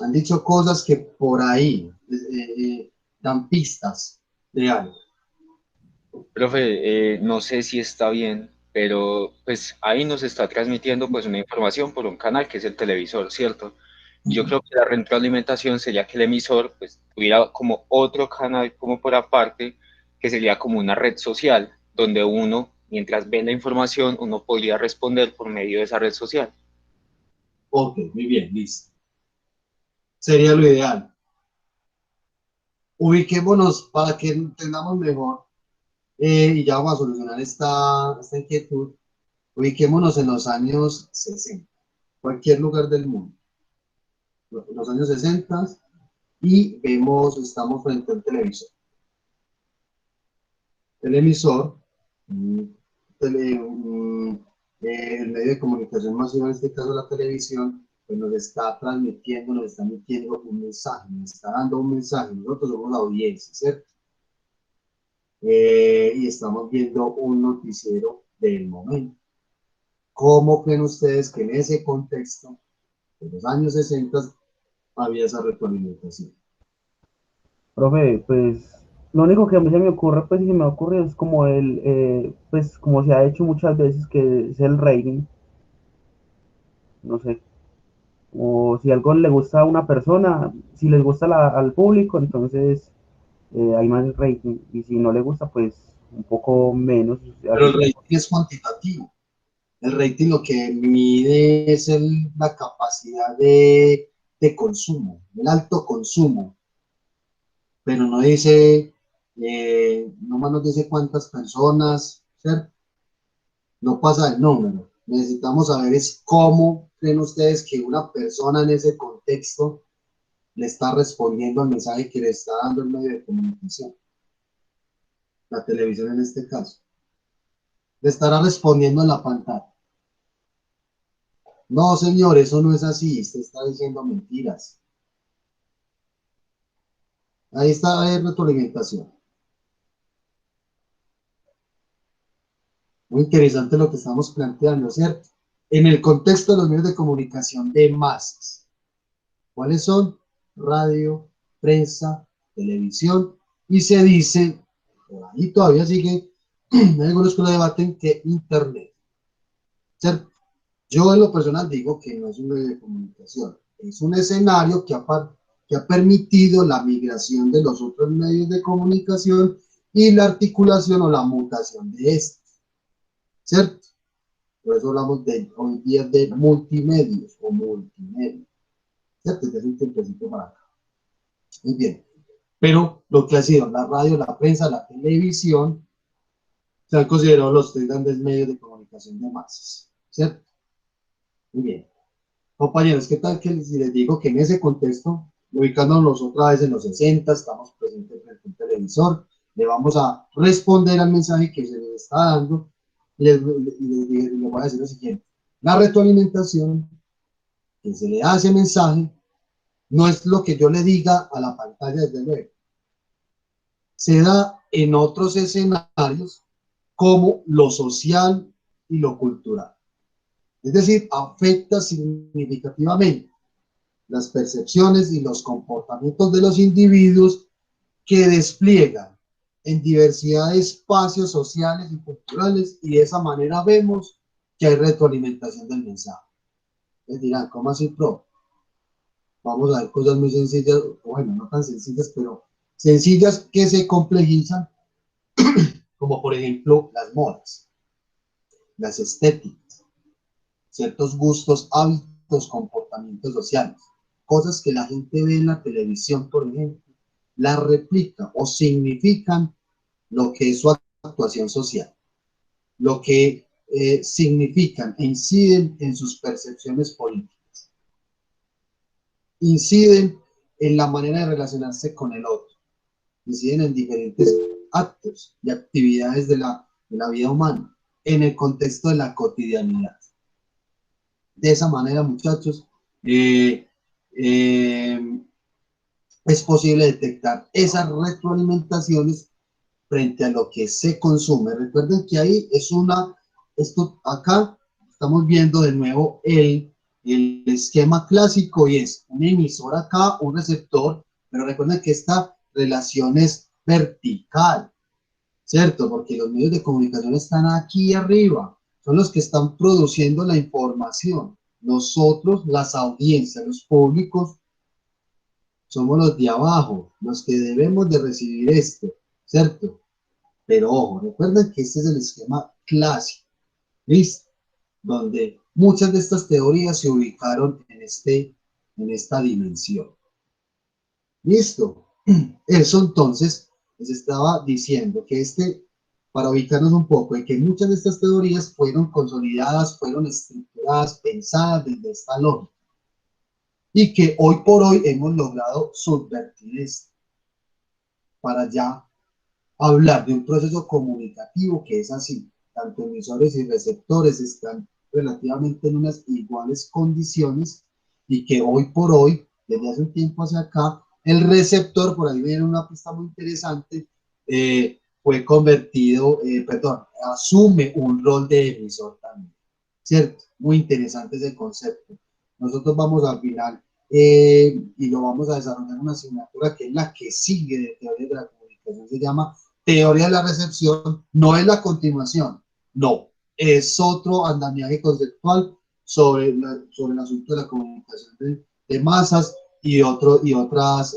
Han dicho cosas que por ahí dan pistas de algo. Profe, no sé si está bien, pero pues ahí nos está transmitiendo pues una información por un canal que es el televisor, ¿cierto? Yo creo que la retroalimentación sería que el emisor pues tuviera como otro canal como por aparte, que sería como una red social, donde uno, mientras ve la información, uno podría responder por medio de esa red social. Ok, muy bien, listo. Sería lo ideal. Ubiquémonos para que entendamos mejor y ya vamos a solucionar esta inquietud. Ubiquémonos en los años 60, cualquier lugar del mundo. Los años 60 y estamos frente al televisor. El emisor, el medio de comunicación masiva, en este caso la televisión, pues nos está emitiendo un mensaje, nos está dando un mensaje. Nosotros somos la audiencia, ¿cierto? Y estamos viendo un noticiero del momento. ¿Cómo creen ustedes que en ese contexto, de los años 60, había esa retroalimentación? Profe, pues lo único que a mí se me ocurre, pues si se me ocurre es como pues como se ha hecho muchas veces, que es el rating, no sé, o si algo le gusta a una persona, si les gusta al público, entonces hay más rating, y si no le gusta, pues un poco menos. Pero el rating es cuantitativo. El rating lo que mide es la capacidad de consumo, el alto consumo, pero no dice, no más nos dice cuántas personas, ¿cierto? No pasa el número. Necesitamos saber es cómo creen ustedes que una persona en ese contexto le está respondiendo al mensaje que le está dando el medio de comunicación. La televisión en este caso. Le estará respondiendo en la pantalla. No, señor, eso no es así. Usted está diciendo mentiras. Ahí está la retroalimentación. Muy interesante lo que estamos planteando, ¿cierto? En el contexto de los medios de comunicación de masas. ¿Cuáles son? Radio, prensa, televisión, y se dice, por ahí todavía sigue, hay algunos que lo debaten, que Internet. ¿Cierto? Yo en lo personal digo que no es un medio de comunicación, es un escenario que ha permitido la migración de los otros medios de comunicación y la articulación o la mutación de estos. ¿Cierto? Por eso hablamos hoy día de multimedios o multimedia. ¿Cierto? Desde un tiempecito para acá. Muy bien. Pero lo que ha sido la radio, la prensa, la televisión, se han considerado los tres grandes medios de comunicación de masas. ¿Cierto? Muy bien. Compañeros, ¿qué tal que si les digo que en ese contexto, ubicándonos otra vez en los 60, estamos presentes frente a un televisor, le vamos a responder al mensaje que se les está dando y les voy a decir lo siguiente. La retroalimentación que se le da a ese mensaje no es lo que yo le diga a la pantalla, desde luego. Se da en otros escenarios como lo social y lo cultural. Es decir, afecta significativamente las percepciones y los comportamientos de los individuos que despliegan en diversidad de espacios sociales y culturales, y de esa manera vemos que hay retroalimentación del mensaje. Les dirán, ¿cómo así, pro? Vamos a ver cosas muy sencillas, bueno, no tan sencillas, pero sencillas que se complejizan, como por ejemplo las modas, las estéticas, ciertos gustos, hábitos, comportamientos sociales, cosas que la gente ve en la televisión, por ejemplo, las replica o significan lo que es su actuación social, lo que significan e inciden en sus percepciones políticas, inciden en la manera de relacionarse con el otro, inciden en diferentes actos y actividades de la vida humana, en el contexto de la cotidianidad. De esa manera, muchachos, es posible detectar esas retroalimentaciones frente a lo que se consume. Recuerden que ahí es esto acá estamos viendo de nuevo el esquema clásico y es un emisor acá, un receptor, pero recuerden que esta relación es vertical, ¿cierto? Porque los medios de comunicación están aquí arriba, son los que están produciendo la información. Nosotros, las audiencias, los públicos, somos los de abajo, los que debemos de recibir esto, ¿cierto? Pero ojo, recuerden que este es el esquema clásico, ¿listo? Donde muchas de estas teorías se ubicaron en esta dimensión. ¿Listo? Eso entonces les estaba diciendo que para ubicarnos un poco, de que muchas de estas teorías fueron consolidadas, fueron estructuradas, pensadas desde esta lógica. Y que hoy por hoy hemos logrado subvertir esto para ya hablar de un proceso comunicativo que es así. Tanto emisores y receptores están relativamente en unas iguales condiciones y que hoy por hoy, desde hace un tiempo hacia acá, el receptor, por ahí viene una pista muy interesante, fue convertido, asume un rol de emisor también, ¿cierto? Muy interesante ese concepto. Nosotros vamos al final y lo vamos a desarrollar en una asignatura que es la que sigue de teoría de la comunicación, se llama teoría de la recepción, no es la continuación, no, es otro andamiaje conceptual sobre el asunto de la comunicación de masas y otras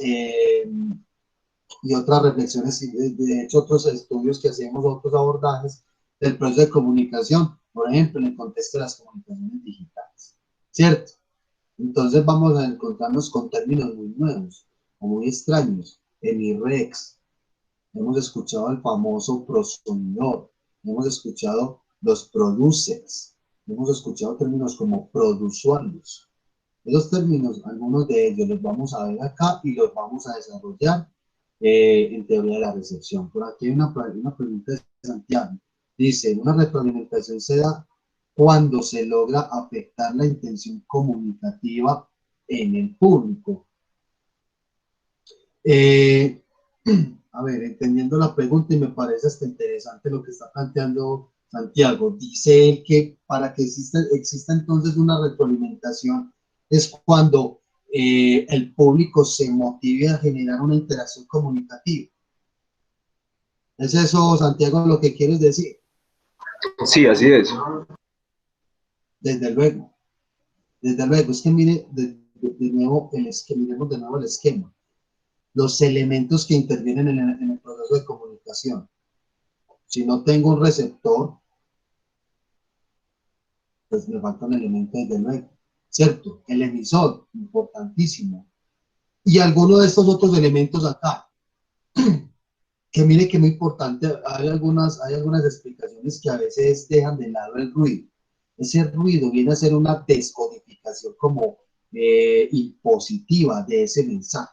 reflexiones, de hecho otros estudios que hacemos, otros abordajes del proceso de comunicación, por ejemplo, en el contexto de las comunicaciones digitales, ¿cierto? Entonces vamos a encontrarnos con términos muy nuevos o muy extraños, EMI-REX. Hemos escuchado el famoso prosumidor, hemos escuchado los producers, hemos escuchado términos como produsuarios. Esos términos, algunos de ellos los vamos a ver acá y los vamos a desarrollar en teoría de la recepción. Por aquí hay una pregunta de Santiago. Dice, una retroalimentación se da cuando se logra afectar la intención comunicativa en el público. A ver, entendiendo la pregunta, y me parece hasta interesante lo que está planteando Santiago. Dice él que para que exista entonces una retroalimentación es cuando el público se motive a generar una interacción comunicativa. ¿Es eso, Santiago, lo que quieres decir? Sí, así es. Desde luego. Desde luego, es que mire de nuevo miremos de nuevo el esquema. Los elementos que intervienen en el proceso de comunicación. Si no tengo un receptor, pues me falta un elemento desde luego, ¿cierto? El emisor, importantísimo. Y alguno de estos otros elementos acá, que mire que muy importante, hay algunas explicaciones que a veces dejan de lado el ruido. Ese ruido viene a ser una descodificación como impositiva de ese mensaje.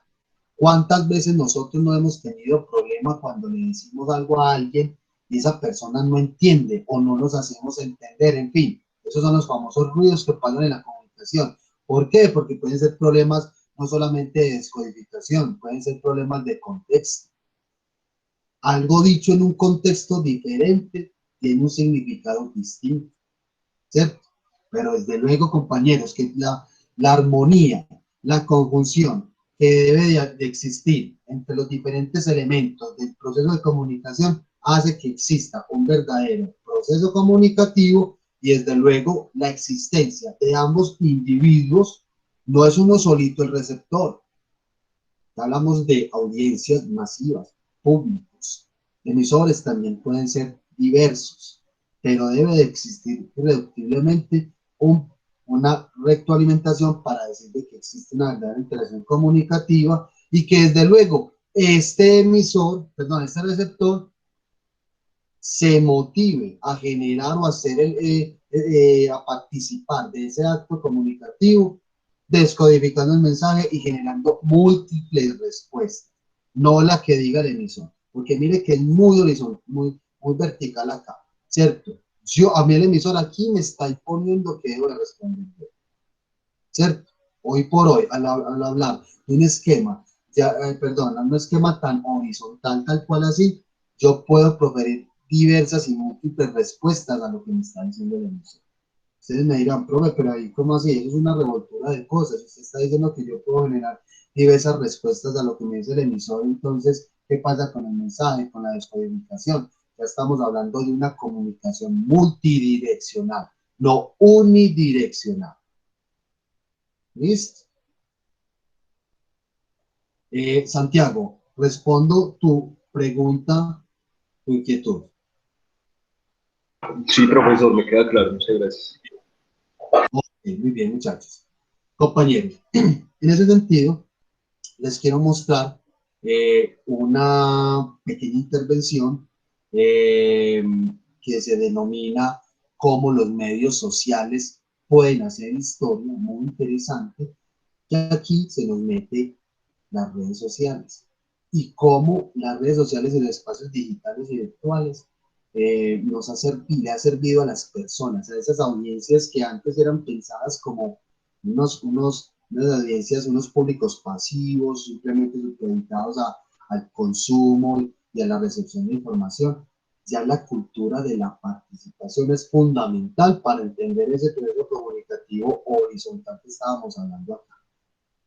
¿Cuántas veces nosotros no hemos tenido problemas cuando le decimos algo a alguien y esa persona no entiende o no nos hacemos entender? En fin, esos son los famosos ruidos que pasan en la comunicación. ¿Por qué? Porque pueden ser problemas no solamente de descodificación, pueden ser problemas de contexto. Algo dicho en un contexto diferente tiene un significado distinto, ¿cierto? Pero desde luego, compañeros, que la armonía, la conjunción que debe de existir entre los diferentes elementos del proceso de comunicación hace que exista un verdadero proceso comunicativo y desde luego la existencia de ambos individuos no es uno solito el receptor. Hablamos de audiencias masivas, públicos. Emisores también pueden ser diversos, pero debe de existir irreductiblemente una retroalimentación para decir de que existe una verdadera interacción comunicativa y que desde luego este receptor se motive a generar o a hacer a participar de ese acto comunicativo, descodificando el mensaje y generando múltiples respuestas, no la que diga el emisor, porque mire que es muy horizontal, muy vertical acá, ¿cierto? A mí el emisor aquí me está imponiendo que debo responder, ¿cierto? Hoy por hoy, al hablar de un esquema, un esquema tan horizontal, tal cual así, yo puedo proferir diversas y múltiples respuestas a lo que me está diciendo el emisor. Ustedes me dirán, profe, pero ahí, ¿cómo así? Eso es una revoltura de cosas. Usted está diciendo que yo puedo generar diversas respuestas a lo que me dice el emisor. Entonces, ¿qué pasa con el mensaje, con la descodificación? Ya estamos hablando de una comunicación multidireccional, no unidireccional. ¿Listo? Santiago, respondo tu pregunta, tu inquietud. Sí, profesor, me queda claro. Muchas gracias. Okay, muy bien, muchachos. Compañeros, en ese sentido, les quiero mostrar una pequeña intervención que se denomina cómo los medios sociales pueden hacer historia, muy interesante, que aquí se nos mete las redes sociales y cómo las redes sociales y los espacios digitales y virtuales le ha servido a las personas, a esas audiencias que antes eran pensadas como unas audiencias, unos públicos pasivos, simplemente supeditados al consumo y a la recepción de información. Ya la cultura de la participación es fundamental para entender ese proceso comunicativo horizontal que estábamos hablando acá.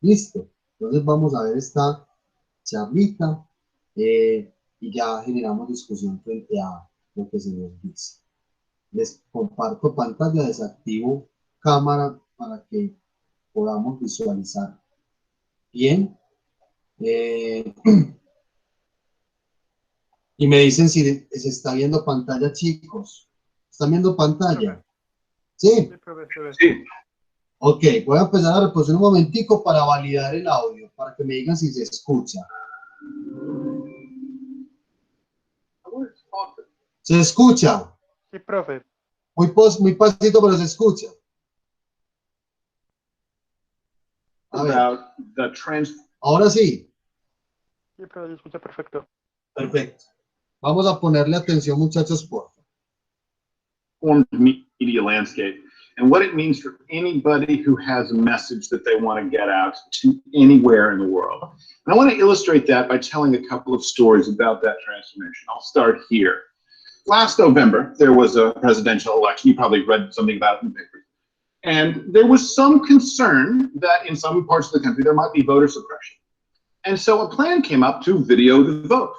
Listo. Entonces vamos a ver esta charlita y ya generamos discusión frente a lo que se nos dice. Les comparto pantalla, desactivo cámara para que podamos visualizar bien. Y me dicen si se está viendo pantalla, chicos. ¿Están viendo pantalla? ¿Sí? Sí. Ok, voy a empezar a reproducir un momentico para validar el audio, para que me digan si se escucha. ¿Se escucha? Sí, profe. Muy pasito, pero se escucha. A ver. Ahora sí. Sí, profe, se escucha perfecto. Perfecto. Vamos a ponerle atención, muchachos, por favor. Formed media landscape and what it means for anybody who has a message that they want to get out to anywhere in the world. And I want to illustrate that by telling a couple of stories about that transformation. I'll start here. Last November, there was a presidential election. You probably read something about it in the papers. And there was some concern that in some parts of the country there might be voter suppression. And so a plan came up to video the vote.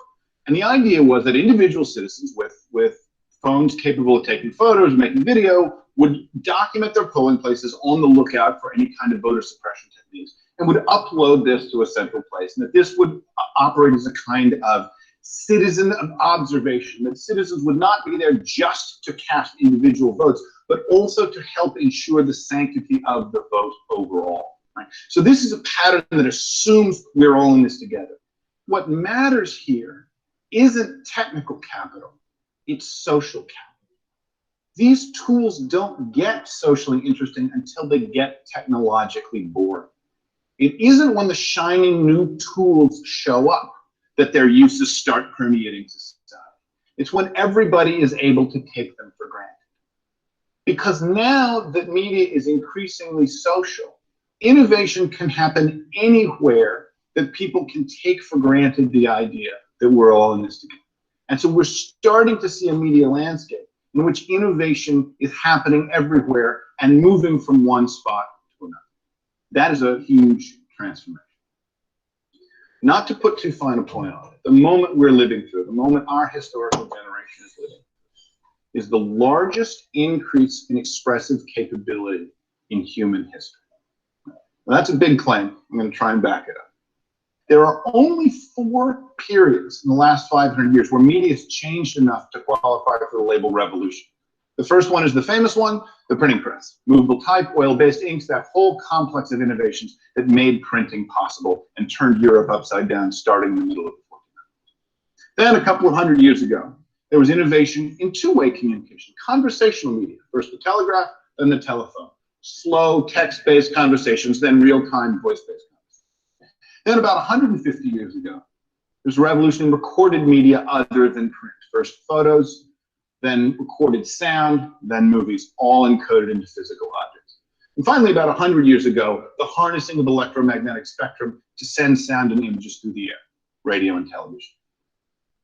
And the idea was that individual citizens with phones capable of taking photos, making video, would document their polling places on the lookout for any kind of voter suppression techniques and would upload this to a central place. And that this would operate as a kind of citizen of observation, that citizens would not be there just to cast individual votes, but also to help ensure the sanctity of the vote overall. Right? So this is a pattern that assumes we're all in this together. What matters here isn't technical capital, it's social capital. These tools don't get socially interesting until they get technologically boring. It isn't when the shining new tools show up that their uses start permeating society. It's when everybody is able to take them for granted. Because now that media is increasingly social, innovation can happen anywhere that people can take for granted the idea that we're all in this together. And so we're starting to see a media landscape in which innovation is happening everywhere and moving from one spot to another. That is a huge transformation. Not to put too fine a point on it, the moment we're living through, the moment our historical generation is living through, is the largest increase in expressive capability in human history. Now, that's a big claim. I'm going to try and back it up. There are only 4 periods in the last 500 years where media has changed enough to qualify for the label revolution. The first one is the famous one, the printing press. Movable type, oil-based inks, that whole complex of innovations that made printing possible and turned Europe upside down starting in the middle of the 1400s. Then a couple of hundred years ago, there was innovation in two-way communication, conversational media, first the telegraph, then the telephone. Slow text-based conversations, then real-time voice-based conversations. Then about 150 years ago, there's a revolution in recorded media other than print. First photos, then recorded sound, then movies, all encoded into physical objects. And finally, about 100 years ago, the harnessing of electromagnetic spectrum to send sound and images through the air, radio and television.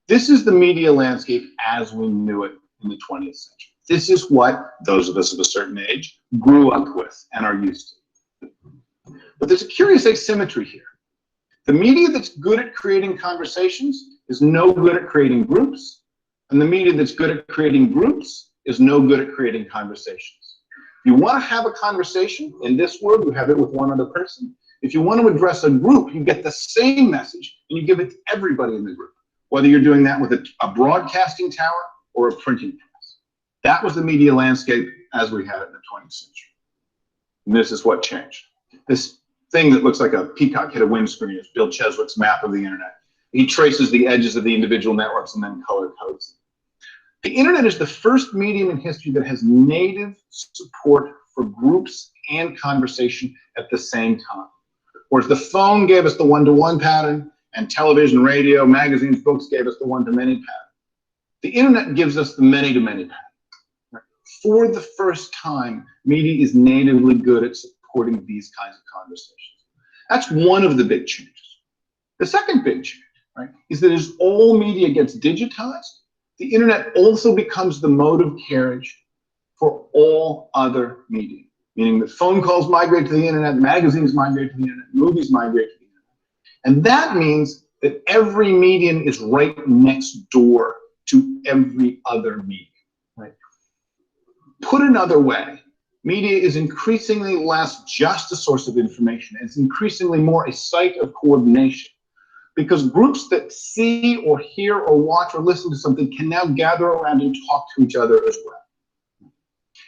This is the media landscape as we knew it in the 20th century. This is what those of us of a certain age grew up with and are used to. But there's a curious asymmetry here. The media that's good at creating conversations is no good at creating groups, and the media that's good at creating groups is no good at creating conversations. If you want to have a conversation in this world, you have it with one other person. If you want to address a group, you get the same message and you give it to everybody in the group, whether you're doing that with a broadcasting tower or a printing press. That was the media landscape as we had it in the 20th century. And this is what changed. This thing that looks like a peacock hit a windscreen is Bill Cheswick's map of the internet. He traces the edges of the individual networks and then color codes them. The internet is the first medium in history that has native support for groups and conversation at the same time. Whereas the phone gave us the one-to-one pattern, and television, radio, magazines, books gave us the one-to-many pattern. The internet gives us the many-to-many pattern. For the first time, media is natively good at supporting these kinds of conversations. That's one of the big changes. The second big change, right, is that as all media gets digitized, the internet also becomes the mode of carriage for all other media, meaning that phone calls migrate to the internet, magazines migrate to the internet, movies migrate to the internet. And that means that every medium is right next door to every other medium, right? Put another way, media is increasingly less just a source of information. It's increasingly more a site of coordination, because groups that see or hear or watch or listen to something can now gather around and talk to each other as well.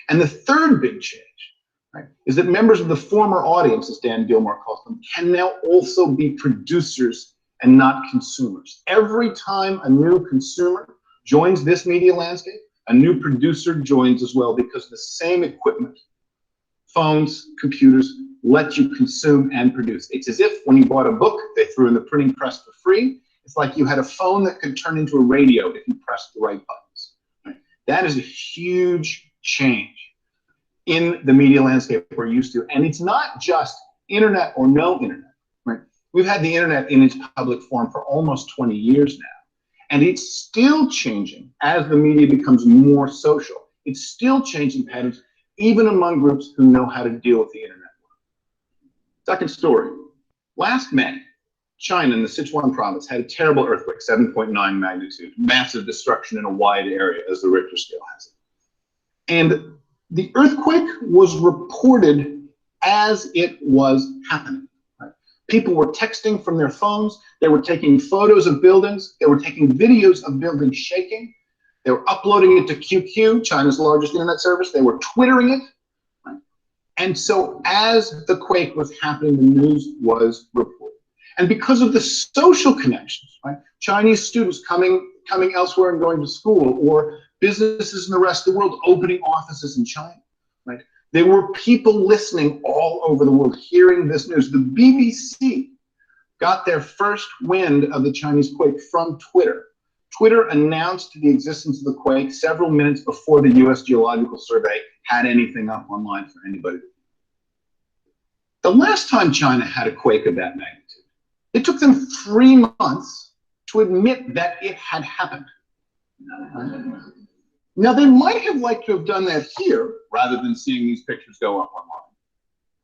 And the third big change, right, is that members of the former audience, as Dan Gilmore calls them, can now also be producers and not consumers. Every time a new consumer joins this media landscape, a new producer joins as well, because the same equipment, phones, computers, let you consume and produce. It's as if when you bought a book, they threw in the printing press for free. It's like you had a phone that could turn into a radio if you pressed the right buttons. Right? That is a huge change in the media landscape we're used to. And it's not just internet or no internet. Right? We've had the internet in its public form for almost 20 years now. And it's still changing as the media becomes more social. It's still changing patterns, even among groups who know how to deal with the internet. Second story. Last May, China in the Sichuan province had a terrible earthquake, 7.9 magnitude, massive destruction in a wide area, as the Richter scale has it. And the earthquake was reported as it was happening. Right? People were texting from their phones. They were taking photos of buildings. They were taking videos of buildings shaking. They were uploading it to QQ, China's largest internet service. They were Twittering it. Right? And so as the quake was happening, the news was reported. And because of the social connections, right? Chinese students coming elsewhere and going to school, or businesses in the rest of the world opening offices in China, right? There were people listening all over the world, hearing this news. The BBC got their first wind of the Chinese quake from Twitter. Twitter announced the existence of the quake several minutes before the US Geological Survey had anything up online for anybody. The last time China had a quake of that magnitude, it took them 3 months to admit that it had happened. Now, they might have liked to have done that here rather than seeing these pictures go up online.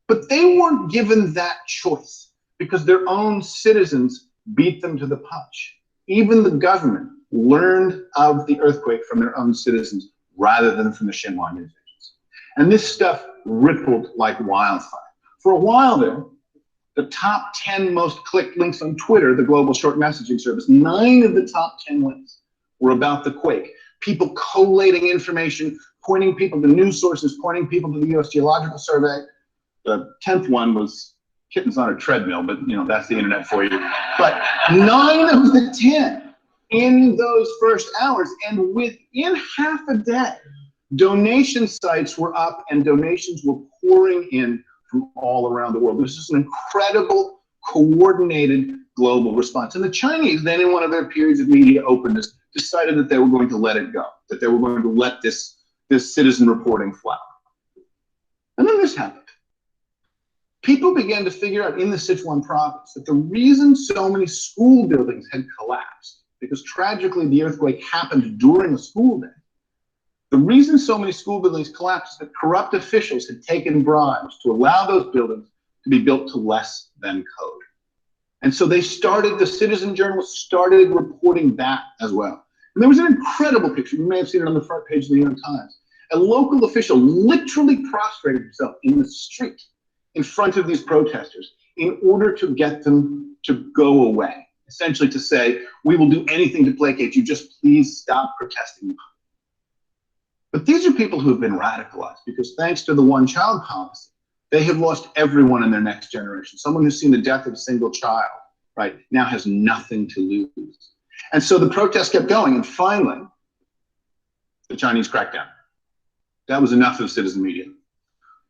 But they weren't given that choice because their own citizens beat them to the punch. Even the government learned of the earthquake from their own citizens rather than from the Xinhua news agents. And this stuff rippled like wildfire. For a while there, the top 10 most clicked links on Twitter, the global short messaging service, 9 of the top 10 links were about the quake. People collating information, pointing people to news sources, pointing people to the US Geological Survey. The 10th one was kittens on a treadmill, but you know, that's the internet for you. But 9 of the 10 in those first hours. And within half a day, donation sites were up and donations were pouring in from all around the world. This is an incredible, coordinated global response. And the Chinese, then in one of their periods of media openness, decided that they were going to let it go, that they were going to let this citizen reporting flower. And then this happened. People began to figure out in the Sichuan province that the reason so many school buildings had collapsed, because tragically the earthquake happened during a school day, the reason so many school buildings collapsed is that corrupt officials had taken bribes to allow those buildings to be built to less than code. And so the citizen journalists started reporting that as well. And there was an incredible picture, you may have seen it on the front page of the New York Times. A local official literally prostrated himself in the street in front of these protesters in order to get them to go away. Essentially to say, we will do anything to placate you, just please stop protesting. But these are people who have been radicalized because thanks to the one-child policy, they have lost everyone in their next generation. Someone who's seen the death of a single child, right, now has nothing to lose. And so the protests kept going, and finally, the Chinese cracked down. That was enough of citizen media.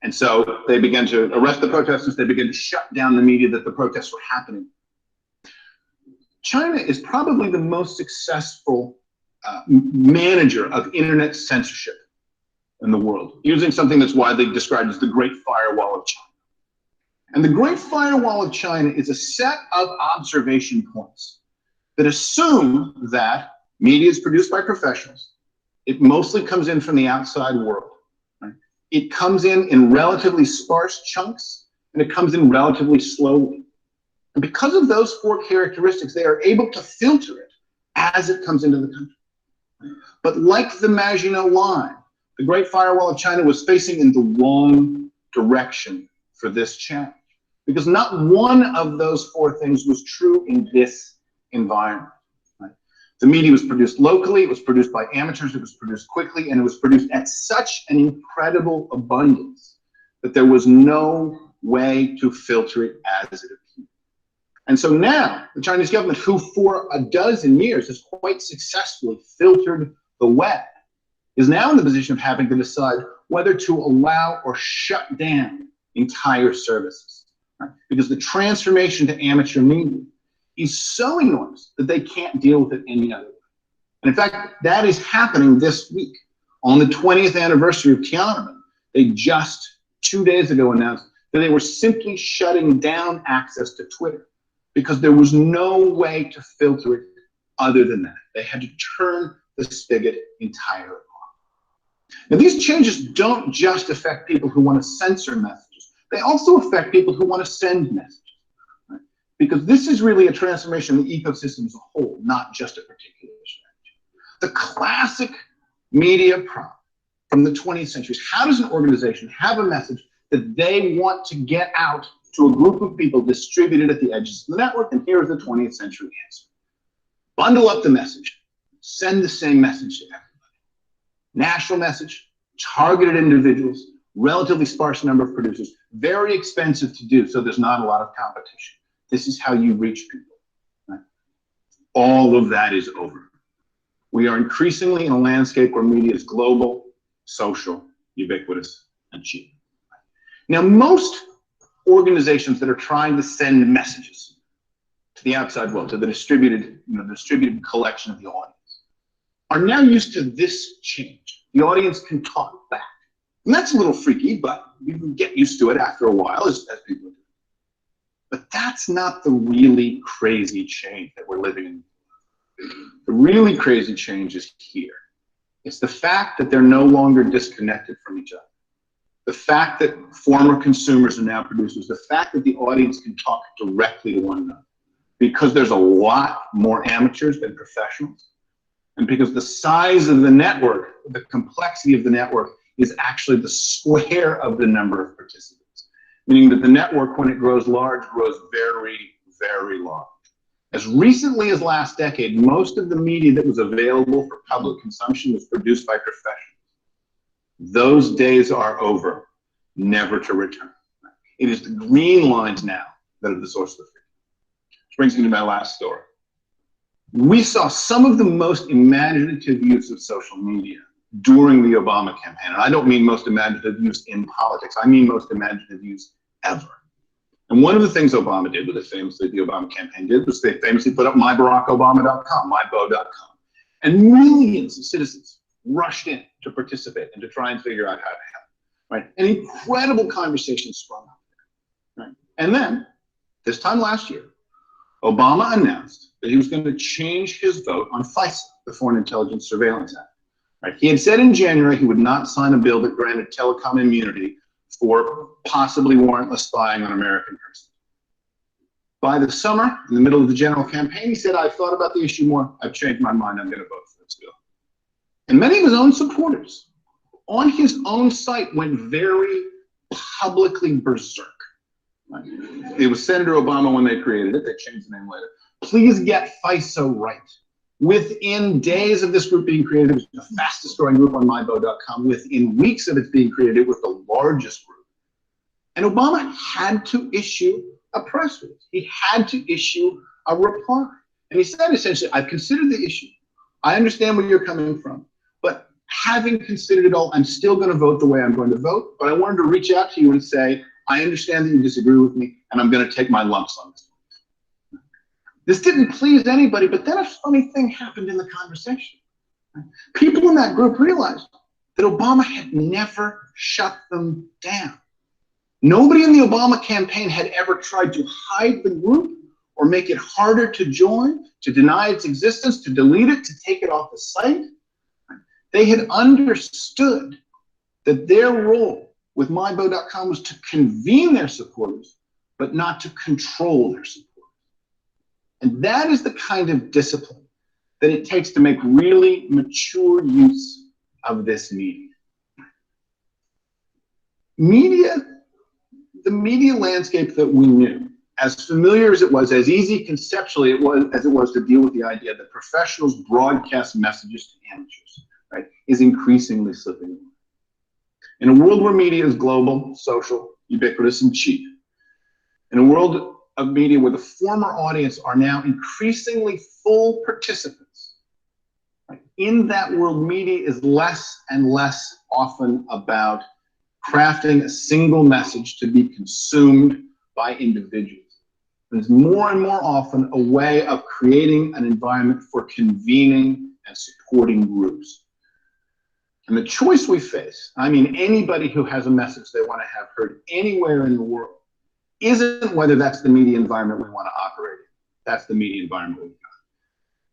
And so they began to arrest the protesters, they began to shut down the media that the protests were happening. China is probably the most successful manager of internet censorship in the world, using something that's widely described as the Great Firewall of China. And the Great Firewall of China is a set of observation points that assume that media is produced by professionals. It mostly comes in from the outside world. Right? It comes in relatively sparse chunks, and it comes in relatively slowly. And because of those four characteristics, they are able to filter it as it comes into the country. But like the Maginot Line, the Great Firewall of China was facing in the wrong direction for this challenge, because not one of those four things was true in this environment. Right? The media was produced locally, it was produced by amateurs, it was produced quickly, and it was produced at such an incredible abundance that there was no way to filter it as it appeared. And so now, the Chinese government, who for a dozen years has quite successfully filtered the web, is now in the position of having to decide whether to allow or shut down entire services. Right? Because the transformation to amateur media is so enormous that they can't deal with it any other way. And in fact, that is happening this week. On the 20th anniversary of Tiananmen, they just 2 days ago announced that they were simply shutting down access to Twitter because there was no way to filter it other than that. They had to turn the spigot entirely off. Now, these changes don't just affect people who want to censor messages. They also affect people who want to send messages. Right? Because this is really a transformation of the ecosystem as a whole, not just a particular strategy. The classic media problem from the 20th century is, how does an organization have a message that they want to get out to a group of people distributed at the edges of the network? And here's the 20th century answer. Bundle up the message. Send the same message to everybody. National message, targeted individuals, relatively sparse number of producers, very expensive to do, so there's not a lot of competition. This is how you reach people. Right? All of that is over. We are increasingly in a landscape where media is global, social, ubiquitous, and cheap. Now, most organizations that are trying to send messages to the outside world, to the distributed collection of the audience, are now used to this change. The audience can talk back. And that's a little freaky, but we can get used to it after a while as people do. But that's not the really crazy change that we're living in. The really crazy change is here. It's the fact that they're no longer disconnected from each other. The fact that former consumers are now producers, the fact that the audience can talk directly to one another, because there's a lot more amateurs than professionals, and because the size of the network, the complexity of the network, is actually the square of the number of participants, meaning that the network, when it grows large, grows very, very large. As recently as last decade, most of the media that was available for public consumption was produced by professionals. Those days are over, never to return. It is the green lines now that are the source of the freedom. Which brings me to my last story. We saw some of the most imaginative use of social media during the Obama campaign. And I don't mean most imaginative use in politics. I mean most imaginative use ever. And one of the things Obama did, the Obama campaign did, was they famously put up mybarackobama.com, mybo.com. And millions of citizens rushed in to participate and to try and figure out how to help. Right? An incredible conversation sprung up there. Right? And then, this time last year, Obama announced that he was going to change his vote on FISA, the Foreign Intelligence Surveillance Act. Right? He had said in January he would not sign a bill that granted telecom immunity for possibly warrantless spying on American persons. By the summer, in the middle of the general campaign, he said, I've thought about the issue more. I've changed my mind. I'm going to vote for this bill. And many of his own supporters on his own site went very publicly berserk. Right? It was Senator Obama when they created it. They changed the name later. Please get FISA right. Within days of this group being created, it was the fastest growing group on mybo.com. Within weeks of it being created, it was the largest group. And Obama had to issue a press release. He had to issue a reply. And he said essentially, I've considered the issue. I understand where you're coming from. But having considered it all, I'm still going to vote the way I'm going to vote. But I wanted to reach out to you and say, I understand that you disagree with me, and I'm going to take my lumps on this. This didn't please anybody, but then a funny thing happened in the conversation. People in that group realized that Obama had never shut them down. Nobody in the Obama campaign had ever tried to hide the group or make it harder to join, to deny its existence, to delete it, to take it off the site. They had understood that their role with mybo.com was to convene their supporters, but not to control their supporters. And that is the kind of discipline that it takes to make really mature use of this media. The media landscape that we knew, as familiar as it was, as easy conceptually as it was to deal with the idea that professionals broadcast messages to amateurs, right, is increasingly slipping away. In a world where media is global, social, ubiquitous, and cheap, in a world of media where the former audience are now increasingly full participants, right, in that world, media is less and less often about crafting a single message to be consumed by individuals. It's more and more often a way of creating an environment for convening and supporting groups. And the choice we face, I mean anybody who has a message they want to have heard anywhere in the world, isn't whether that's the media environment we want to operate in. That's the media environment we've got.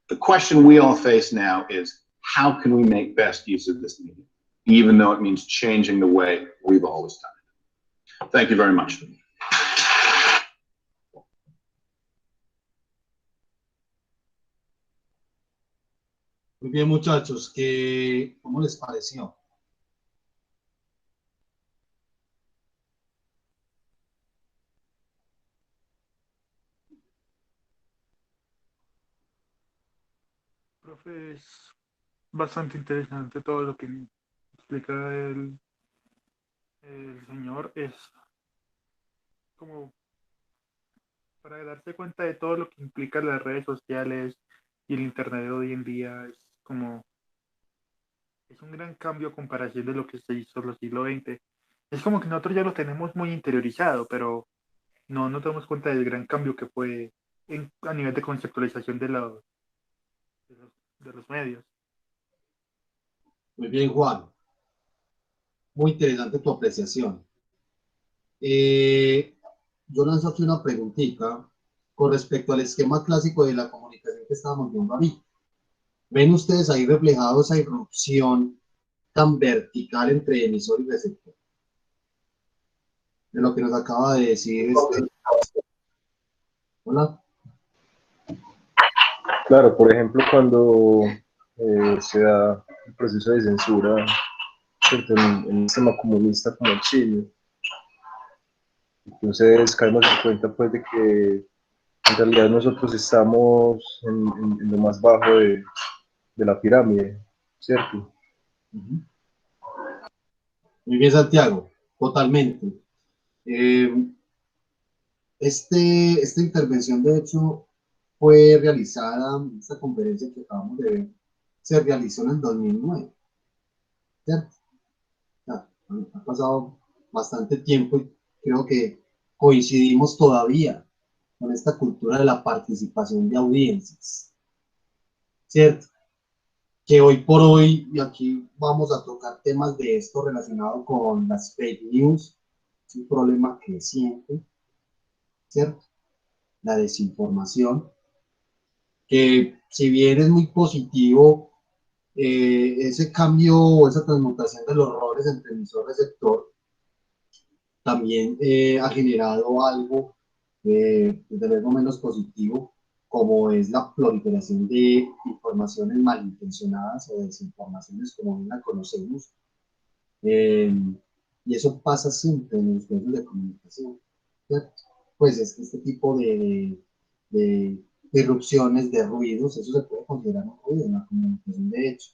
The question we all face now is, how can we make best use of this media, even though it means changing the way we've always done it? Thank you very much. Muy bien, muchachos, ¿cómo les pareció? Profe, es bastante interesante todo lo que explica el señor. Es como para darse cuenta de todo lo que implica las redes sociales y el internet de hoy en día. Es un gran cambio a comparación de lo que se hizo en el siglo XX. Es como que nosotros ya lo tenemos muy interiorizado, pero no nos damos cuenta del gran cambio que fue a nivel de conceptualización de los medios. Muy bien, Juan. Muy interesante tu apreciación. Yo lanzo aquí una preguntita con respecto al esquema clásico de la comunicación que estábamos viendo ahorita. ¿Ven ustedes ahí reflejado esa irrupción tan vertical entre emisor y receptor? De lo que nos acaba de decir Hola. Claro, por ejemplo, cuando se da el proceso de censura en un sistema comunista como el Chile, entonces caemos en cuenta pues de que en realidad nosotros estamos en lo más bajo de la pirámide, ¿cierto? Muy bien, Santiago, totalmente. Esta intervención, de hecho, fue realizada, esta conferencia que acabamos de ver, se realizó en el 2009, ¿cierto? Ha pasado bastante tiempo y creo que coincidimos todavía con esta cultura de la participación de audiencias, ¿cierto? Que hoy por hoy, y aquí vamos a tocar temas de esto relacionado con las fake news, es un problema creciente, ¿cierto? La desinformación, que si bien es muy positivo, ese cambio o esa transmutación de los roles entre emisor-receptor también ha generado algo, desde luego menos positivo, como es la proliferación de informaciones malintencionadas o desinformaciones como bien la conocemos. Y eso pasa siempre en los medios de comunicación, ¿cierto? Pues este tipo de irrupciones, de ruidos, eso se puede considerar un ruido en la comunicación de hecho,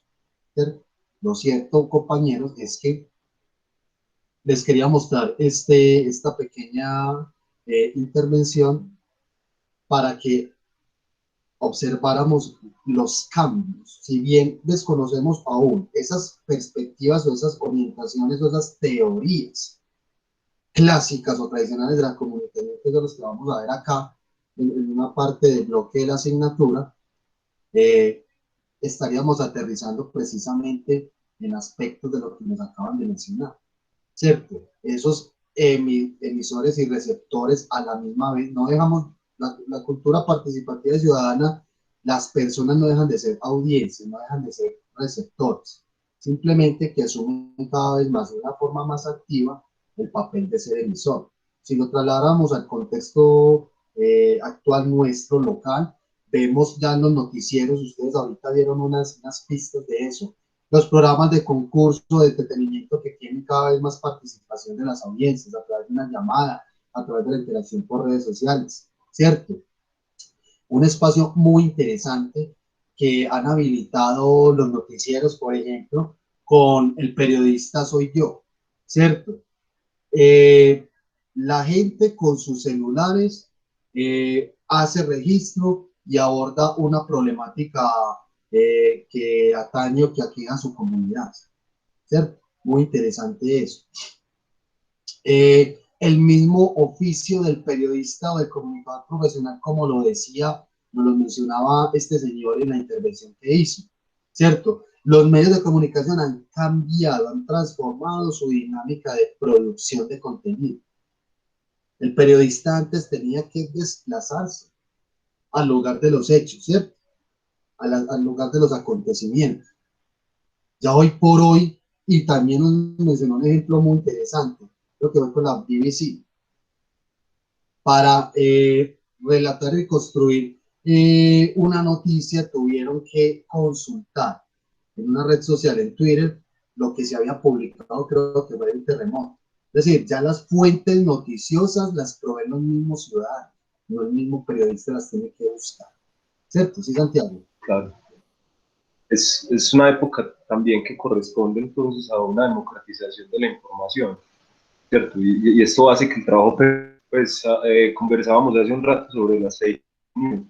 ¿cierto? Lo cierto, compañeros, es que les quería mostrar esta pequeña intervención para que observáramos los cambios. Si bien desconocemos aún esas perspectivas o esas orientaciones o esas teorías clásicas o tradicionales de la comunicación, que son las que vamos a ver acá en una parte del bloque de la asignatura, estaríamos aterrizando precisamente en aspectos de lo que nos acaban de mencionar, ¿cierto? Esos emisores y receptores a la misma vez, no dejamos la cultura participativa y ciudadana, las personas no dejan de ser audiencias, no dejan de ser receptores, simplemente que asumen cada vez más de una forma más activa el papel de ser emisor. Si lo trasladamos al contexto actual nuestro, local, vemos ya en los noticieros, ustedes ahorita vieron unas pistas de eso, los programas de concurso, de entretenimiento que tienen cada vez más participación de las audiencias a través de una llamada, a través de la interacción por redes sociales, ¿cierto? Un espacio muy interesante que han habilitado los noticieros, por ejemplo, con el periodista soy yo, ¿cierto? La gente con sus celulares hace registro y aborda una problemática que atañe o que aqueja a su comunidad, ¿cierto? Muy interesante eso. El mismo oficio del periodista o del comunicador profesional, como lo decía, nos lo mencionaba este señor en la intervención que hizo, ¿cierto? Los medios de comunicación han cambiado, han transformado su dinámica de producción de contenido. El periodista antes tenía que desplazarse al lugar de los hechos, ¿cierto? Al lugar de los acontecimientos. Ya hoy por hoy, y también nos mencionó un ejemplo muy interesante, creo que fue con la BBC, para relatar y construir una noticia tuvieron que consultar en una red social, en Twitter, lo que se había publicado, creo que fue el terremoto. Es decir, ya las fuentes noticiosas las proveen los mismos ciudadanos, no el mismo periodista las tiene que buscar. ¿Cierto? Sí, Santiago. Claro. Es una época también que corresponde entonces a una democratización de la información, ¿cierto? Y esto hace que el trabajo, pues, conversábamos hace un rato sobre las fake news.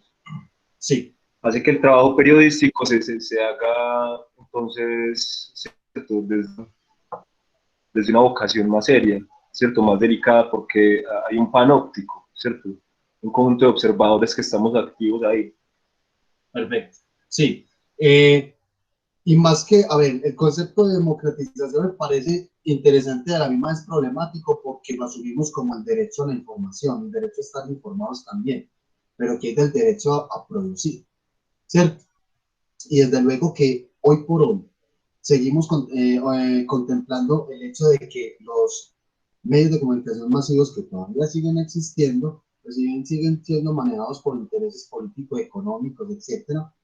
Sí. Hace que el trabajo periodístico se haga, entonces, ¿cierto? Desde una vocación más seria, ¿cierto? Más delicada, porque hay un panóptico, ¿cierto? Un conjunto de observadores que estamos activos ahí. Perfecto. Sí. Y más que, a ver, el concepto de democratización me parece interesante, a la misma es problemático porque lo asumimos como el derecho a la información, el derecho a estar informados también, pero que es del derecho a producir, ¿cierto? Y desde luego que hoy por hoy seguimos contemplando el hecho de que los medios de comunicación masivos que todavía siguen existiendo, pues siguen siendo manejados por intereses políticos, económicos, etcétera.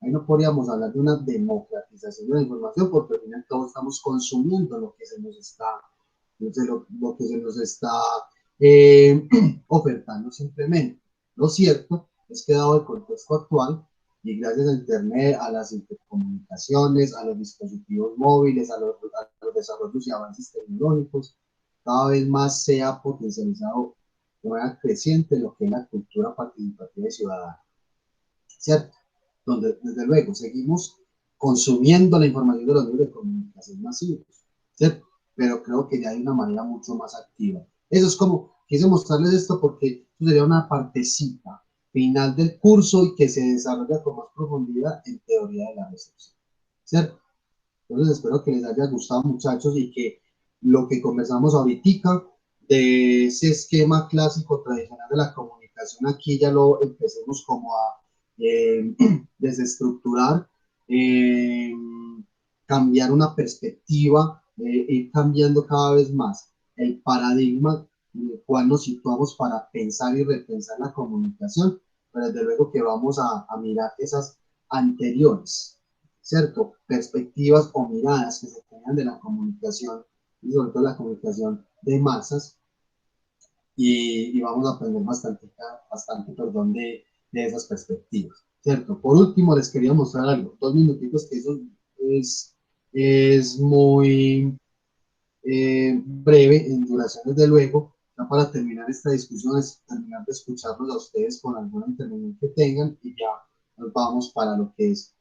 Ahí no podríamos hablar de una democratización de la información porque al final todos estamos consumiendo lo que se nos está, lo que se nos está ofertando simplemente. Lo cierto es que dado el contexto actual y gracias a Internet, a las intercomunicaciones, a los dispositivos móviles, a los desarrollos y avances tecnológicos, cada vez más se ha potencializado de manera creciente lo que es la cultura participativa y ciudadana. ¿cierto? Donde desde luego seguimos consumiendo la información de los medios de comunicación masivos, ¿cierto? Pero creo que ya hay una manera mucho más activa. Eso es como, quise mostrarles esto porque sería una partecita final del curso y que se desarrolla con más profundidad en teoría de la recepción, ¿cierto? Entonces espero que les haya gustado, muchachos, y que lo que conversamos ahorita de ese esquema clásico tradicional de la comunicación aquí ya lo empecemos como a desestructurar, eh, cambiar una perspectiva, ir cambiando cada vez más el paradigma en el cual nos situamos para pensar y repensar la comunicación, pero desde luego que vamos a mirar esas anteriores, ¿cierto? Perspectivas o miradas que se tenían de la comunicación, y sobre todo la comunicación de masas, y vamos a aprender bastante, perdón, de esas perspectivas, ¿cierto? Por último, les quería mostrar algo, 2 minutitos, que eso es muy breve en duración, desde luego. Ya para terminar esta discusión, es terminar de escucharlos a ustedes con alguna intervención que tengan, y ya nos vamos para lo que es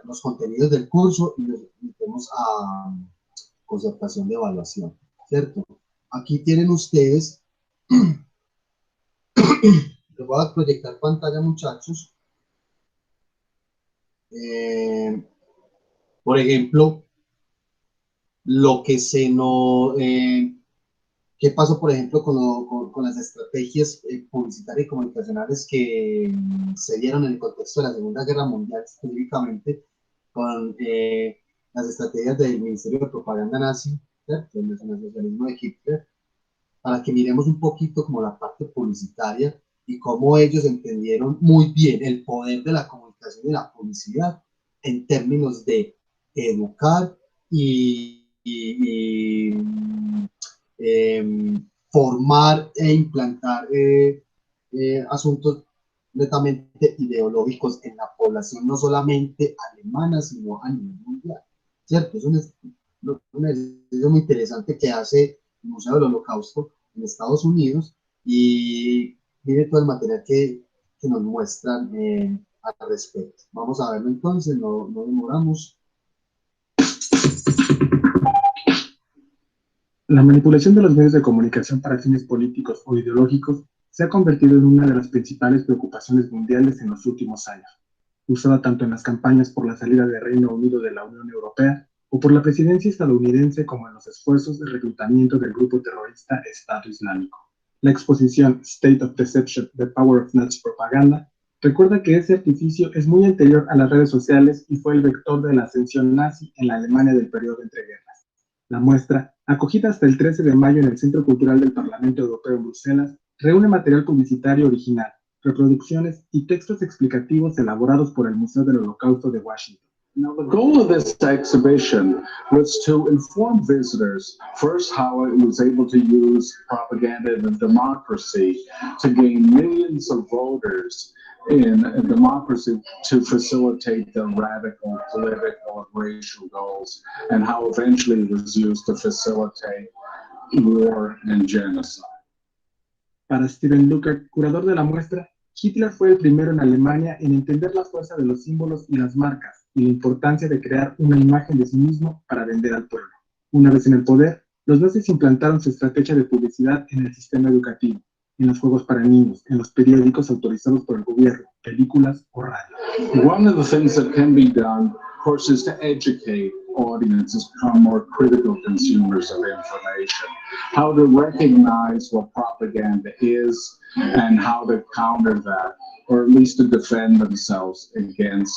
los contenidos del curso, y nos metemos a concertación de evaluación, ¿cierto? Aquí tienen ustedes, les voy a proyectar pantalla, muchachos. Por ejemplo, lo que se nos... ¿qué pasó, por ejemplo, con las estrategias publicitarias y comunicacionales que se dieron en el contexto de la Segunda Guerra Mundial, específicamente con las estrategias del Ministerio de Propaganda nazi, ¿cierto? Del nacionalsocialismo de Hitler, para que miremos un poquito como la parte publicitaria y cómo ellos entendieron muy bien el poder de la comunicación y la publicidad en términos de educar y formar e implantar asuntos netamente ideológicos en la población, no solamente alemana, sino a nivel mundial, ¿cierto? Es un ejercicio muy interesante que hace el Museo del Holocausto en Estados Unidos, y viene todo el material que nos muestran al respecto. Vamos a verlo entonces, no demoramos. La manipulación de los medios de comunicación para fines políticos o ideológicos se ha convertido en una de las principales preocupaciones mundiales en los últimos años, usada tanto en las campañas por la salida del Reino Unido de la Unión Europea o por la presidencia estadounidense, como en los esfuerzos de reclutamiento del grupo terrorista Estado Islámico. La exposición State of Deception: The Power of Nazi Propaganda recuerda que ese artificio es muy anterior a las redes sociales y fue el vector de la ascensión nazi en la Alemania del periodo entre guerras. La muestra, acogida hasta el 13 de mayo en el Centro Cultural del Parlamento Europeo en Bruselas, reúne material publicitario original, reproducciones y textos explicativos elaborados por el Museo del Holocausto de Washington. Now, the goal of this exhibition was to inform visitors, first, how it was able to use propaganda and democracy to gain millions of voters in a democracy to facilitate the radical political and racial goals, and how eventually it was used to facilitate war and genocide. Para Steven Luker, curador de la muestra, Hitler fue el primero en Alemania en entender la fuerza de los símbolos y las marcas y la importancia de crear una imagen de sí mismo para vender al pueblo. Una vez en el poder, los nazis implantaron su estrategia de publicidad en el sistema educativo, en los juegos para niños, en los periódicos autorizados por el gobierno, películas o radio. One of the things that can be done, of course, is to educate audiences, become more critical consumers of information, how to recognize what propaganda is and how to counter that, or at least to defend themselves against.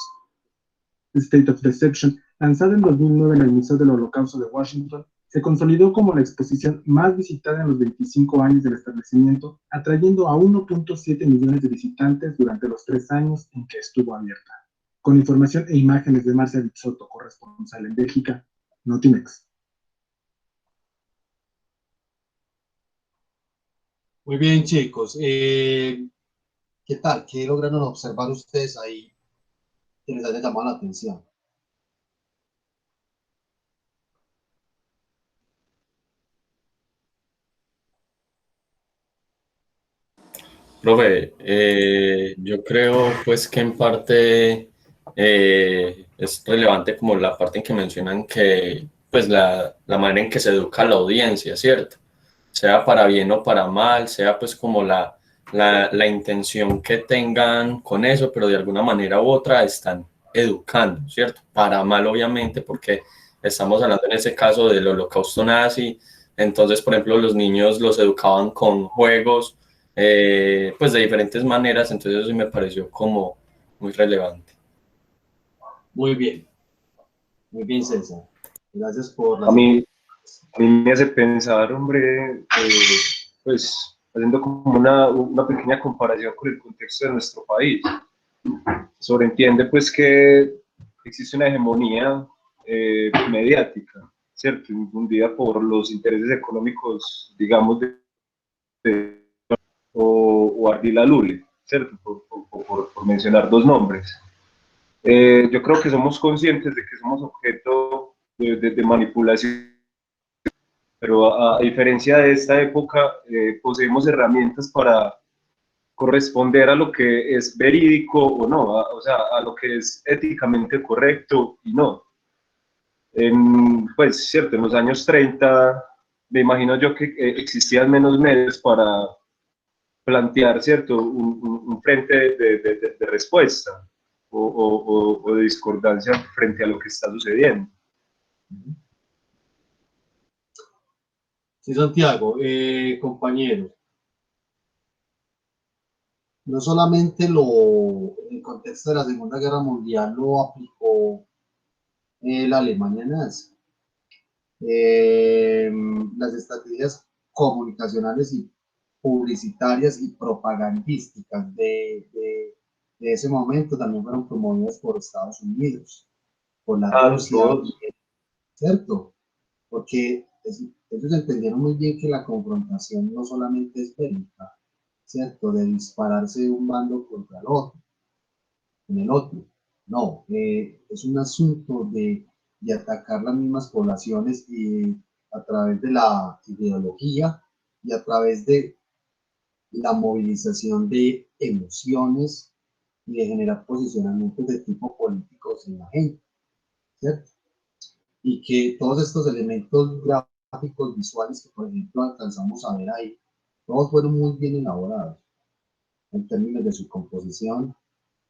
State of Deception, lanzada en 2009 en el Museo del Holocausto de Washington, se consolidó como la exposición más visitada en los 25 años del establecimiento, atrayendo a 1.7 millones de visitantes durante los 3 años en que estuvo abierta. Con información e imágenes de Marcia Bizzotto, corresponsal en Bélgica, Notimex. Muy bien, chicos. ¿Qué tal? ¿Qué lograron observar ustedes ahí que les haya llamado la atención? Profe, yo creo pues que en parte es relevante como la parte en que mencionan que pues la manera en que se educa a la audiencia, ¿cierto? Sea para bien o para mal, sea pues como la intención que tengan con eso, pero de alguna manera u otra están educando, ¿cierto? Para mal obviamente, porque estamos hablando en ese caso del holocausto nazi, entonces por ejemplo los niños los educaban con juegos, pues de diferentes maneras, entonces eso sí me pareció como muy relevante. Muy bien, César. Gracias por A las... mí, a mí me hace pensar, hombre, pues haciendo como una pequeña comparación con el contexto de nuestro país. Sobreentiende pues que existe una hegemonía mediática, ¿cierto? Infundida por los intereses económicos, digamos, o Ardila Lule, ¿cierto? Por mencionar dos nombres. Yo creo que somos conscientes de que somos objeto de manipulación, pero a diferencia de esta época, poseemos herramientas para corresponder a lo que es verídico o no, o sea, a lo que es éticamente correcto y no. Pues, cierto, en los años 30, me imagino yo que existían menos medios para plantear, cierto, un frente de respuesta o de discordancia frente a lo que está sucediendo. Sí, Santiago, compañeros, no solamente en el contexto de la Segunda Guerra Mundial lo aplicó la Alemania nazi. Las estrategias comunicacionales y publicitarias y propagandísticas de ese momento también fueron promovidas por Estados Unidos, por la Rusia, ¿cierto? Porque ellos entendieron muy bien que la confrontación no solamente es bélica, ¿cierto? De dispararse de un bando contra el otro, en el otro. No, es un asunto de atacar las mismas poblaciones y a través de la ideología y a través de la movilización de emociones y de generar posicionamientos de tipo políticos en la gente, ¿cierto? Y que todos estos elementos gráficos visuales que, por ejemplo, alcanzamos a ver ahí, todos fueron muy bien elaborados en términos de su composición,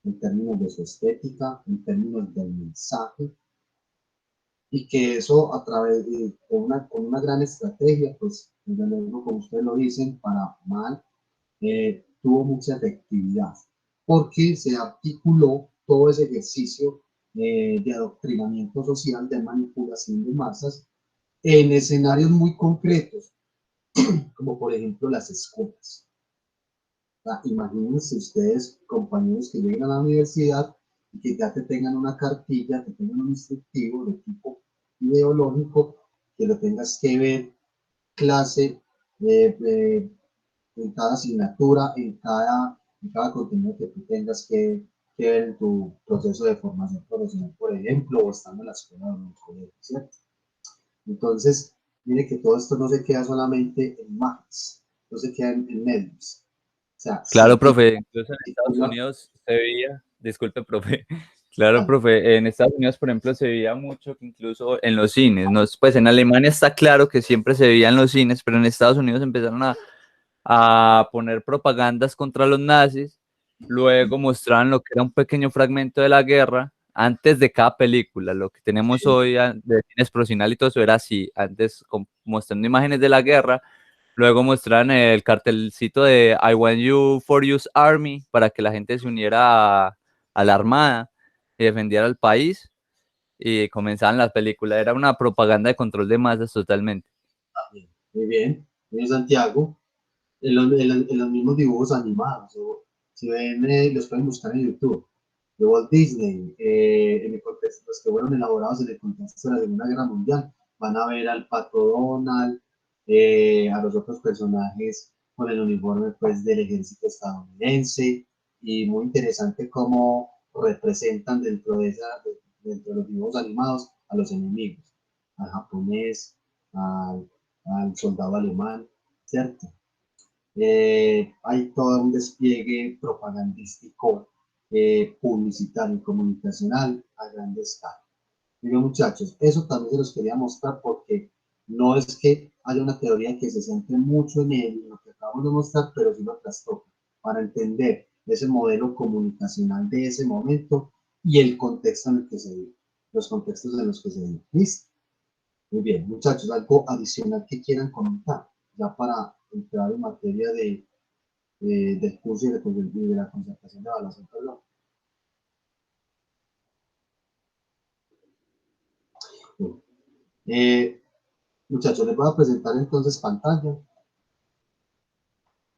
en términos de su estética, en términos del mensaje, y que eso a través de con una gran estrategia, pues, desde luego, como ustedes lo dicen, para mal, tuvo mucha efectividad, porque se articuló todo ese ejercicio de adoctrinamiento social, de manipulación de masas, en escenarios muy concretos, como por ejemplo las escuelas. Imagínense ustedes, compañeros que lleguen a la universidad y que ya te tengan una cartilla, que tengan un instructivo de tipo ideológico, que lo tengas que ver clase, en cada asignatura, en cada contenido que tú tengas que ver en tu proceso de formación profesional, por ejemplo, o estando en la escuela o en el colegio, ¿cierto? Entonces, mire que todo esto no se queda solamente en imágenes, no se queda en medios. O sea, Claro, profe, incluso en Estados Unidos se veía, disculpe, profe, claro, profe, en Estados Unidos, por ejemplo, se veía mucho que incluso en los cines, ¿no? Pues en Alemania está claro que siempre se veía en los cines, pero en Estados Unidos empezaron a poner propagandas contra los nazis, luego mostraban lo que era un pequeño fragmento de la guerra, antes de cada película, lo que tenemos hoy de cines profesional y todo eso era así, antes mostrando imágenes de la guerra. Luego muestran el cartelcito de I want you for US Army para que la gente se uniera a la armada y defendiera al país. Y comenzaban las películas. Era una propaganda de control de masas totalmente. Muy bien, Santiago. En los mismos dibujos animados, si ven, los pueden buscar en YouTube, de Walt Disney, en el contexto, los que fueron elaborados en el contexto de la Segunda Guerra Mundial, van a ver al Pato Donald, a los otros personajes con el uniforme pues, del ejército estadounidense, y muy interesante cómo representan dentro de los dibujos animados a los enemigos, al japonés, al soldado alemán, ¿cierto? hay todo un despliegue propagandístico, publicitario y comunicacional a gran escala. Miren, muchachos, eso también se los quería mostrar porque no es que haya una teoría que se centre mucho en él, en lo que acabamos de mostrar, pero sí lo trastoca para entender ese modelo comunicacional de ese momento y el contexto en el que se vive, los contextos en los que se vive. ¿Listo? Muy bien, muchachos, algo adicional que quieran comentar, ya para entrar en materia del curso y de la concertación de evaluación, perdón. Muchachos, les voy a presentar entonces pantalla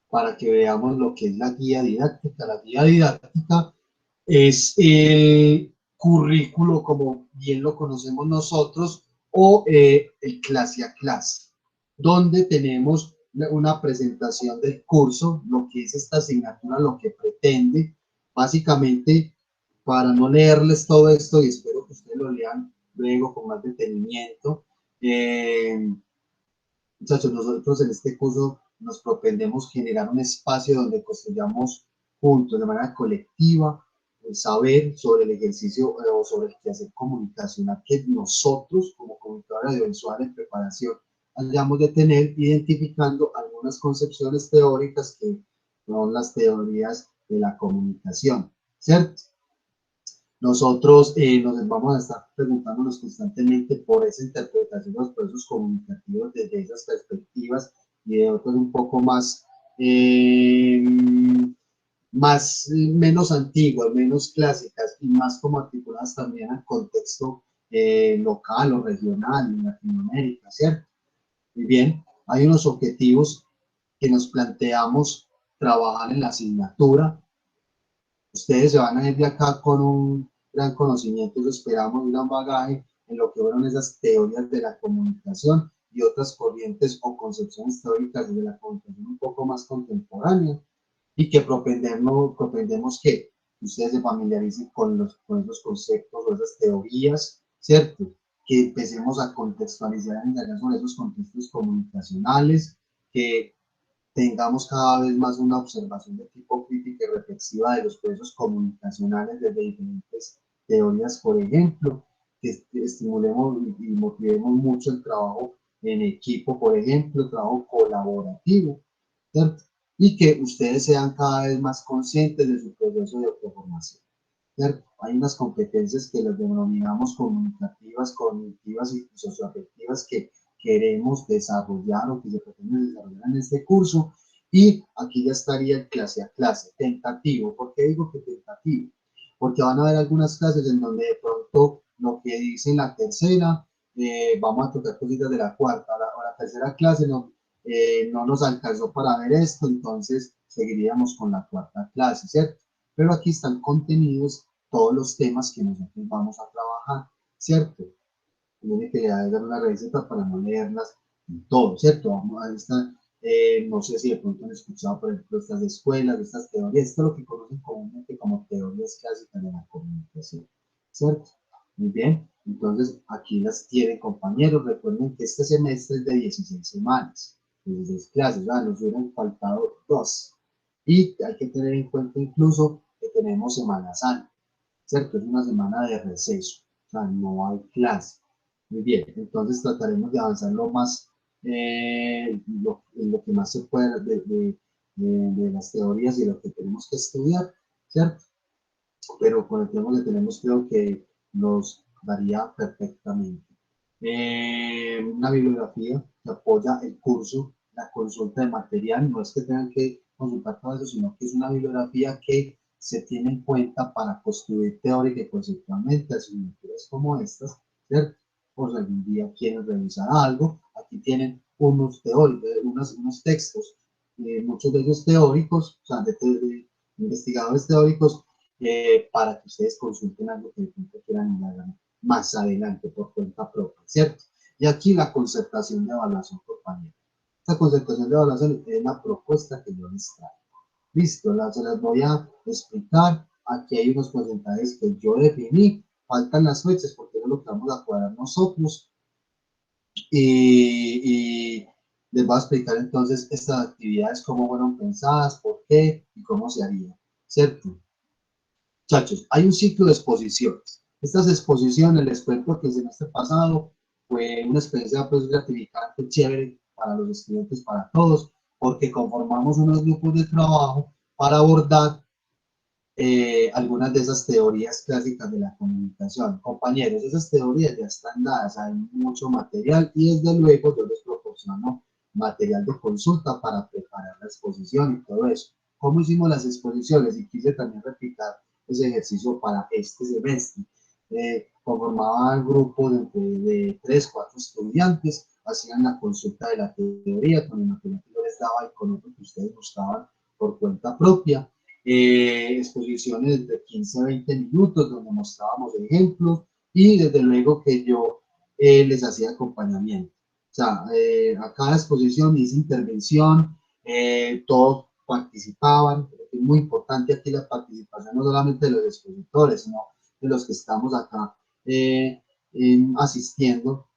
para que veamos lo que es la guía didáctica. La guía didáctica es el currículo, como bien lo conocemos nosotros, o el clase a clase, donde tenemos una presentación del curso, lo que es esta asignatura, lo que pretende, básicamente, para no leerles todo esto, y espero que ustedes lo lean luego con más detenimiento. Muchachos, nosotros en este curso nos propendemos generar un espacio donde construyamos juntos, de manera colectiva, el saber sobre el ejercicio o sobre el quehacer comunicacional que nosotros, como comunicadores audiovisuales en preparación, hayamos de tener, identificando algunas concepciones teóricas que son las teorías de la comunicación, ¿cierto? Nosotros nos vamos a estar preguntándonos constantemente por esa interpretación de los procesos comunicativos desde esas perspectivas y de otras un poco más, menos antiguas, menos clásicas y más como articuladas también al contexto local o regional en Latinoamérica, ¿cierto? Muy bien, hay unos objetivos que nos planteamos trabajar en la asignatura. Ustedes se van a ir de acá con un gran conocimiento, esperamos, un gran bagaje en lo que fueron esas teorías de la comunicación y otras corrientes o concepciones teóricas de la comunicación un poco más contemporánea, y que propendemos que ustedes se familiaricen con esos conceptos o esas teorías, ¿cierto? Que empecemos a contextualizar y indagar sobre esos contextos comunicacionales, que tengamos cada vez más una observación de tipo crítica y reflexiva de los procesos comunicacionales desde diferentes teorías, por ejemplo, que estimulemos y motivemos mucho el trabajo en equipo, por ejemplo, el trabajo colaborativo, ¿cierto? Y que ustedes sean cada vez más conscientes de su proceso de autoformación, ¿cierto? Hay unas competencias que las denominamos comunicativas, cognitivas y socioafectivas que queremos desarrollar o que se pretende desarrollar en este curso, y aquí ya estaría el clase a clase, tentativo. ¿Por qué digo que tentativo? Porque van a haber algunas clases en donde de pronto lo que dice en la tercera, vamos a tocar cositas de la cuarta, o la tercera clase no nos alcanzó para ver esto, entonces seguiríamos con la cuarta clase, ¿cierto? Pero aquí están contenidos todos los temas que nosotros vamos a trabajar, ¿cierto? Tiene que dar una receta para no leerlas todo, ¿cierto? Vamos a esta, no sé si de pronto han escuchado, por ejemplo, estas escuelas, estas teorías, esto es lo que conocen comúnmente como teorías clásicas de la comunicación, ¿cierto? Muy bien, entonces aquí las tienen, compañeros. Recuerden que este semestre es de 16 semanas, 16 clases, ¿verdad? Nos hubieran faltado 2. Y hay que tener en cuenta incluso que tenemos Semana Santa, ¿cierto? Es una semana de receso, o sea, no hay clase. Muy bien, entonces trataremos de avanzar lo más, lo que más se pueda de las teorías y lo que tenemos que estudiar, ¿cierto? Pero con el tiempo que tenemos creo que nos daría perfectamente. Una bibliografía que apoya el curso, la consulta de material, no es que tengan que consultar todo eso, sino que es una bibliografía que se tiene en cuenta para construir teórica y conceptualmente asignaturas como estas, ¿cierto? Por si algún día quieren revisar algo, aquí tienen unos textos, muchos de ellos teóricos, o sea, de investigadores teóricos, para que ustedes consulten algo que quieran indagar más adelante por cuenta propia, ¿cierto? Y aquí la concertación de evaluación, compañeros. Esta concertación de evaluación es la propuesta que yo les traigo. Listo, se las voy a explicar. Aquí hay unos porcentajes que yo definí, faltan las fechas porque es lo que vamos a cuadrar nosotros. Y les voy a explicar entonces estas actividades, cómo fueron pensadas, por qué y cómo se harían, ¿cierto? Muchachos, hay un ciclo de exposiciones. Estas exposiciones, les cuento que el semestre pasado fue una experiencia pues gratificante, chévere para los estudiantes, para todos, porque conformamos unos grupos de trabajo para abordar algunas de esas teorías clásicas de la comunicación. Compañeros, esas teorías ya están dadas, hay mucho material y desde luego yo les proporciono material de consulta para preparar la exposición y todo eso. ¿Cómo hicimos las exposiciones? Y quise también replicar ese ejercicio para este semestre. Conformaban grupos de 3, 4 estudiantes, hacían la consulta de la teoría con el material que yo les daba y con otro que ustedes buscaban por cuenta propia. Exposiciones de 15 a 20 minutos donde mostrábamos ejemplos y desde luego que yo les hacía acompañamiento. O sea, a cada exposición hice intervención, todos participaban. Es muy importante aquí la participación no solamente de los expositores, sino de los que estamos acá asistiendo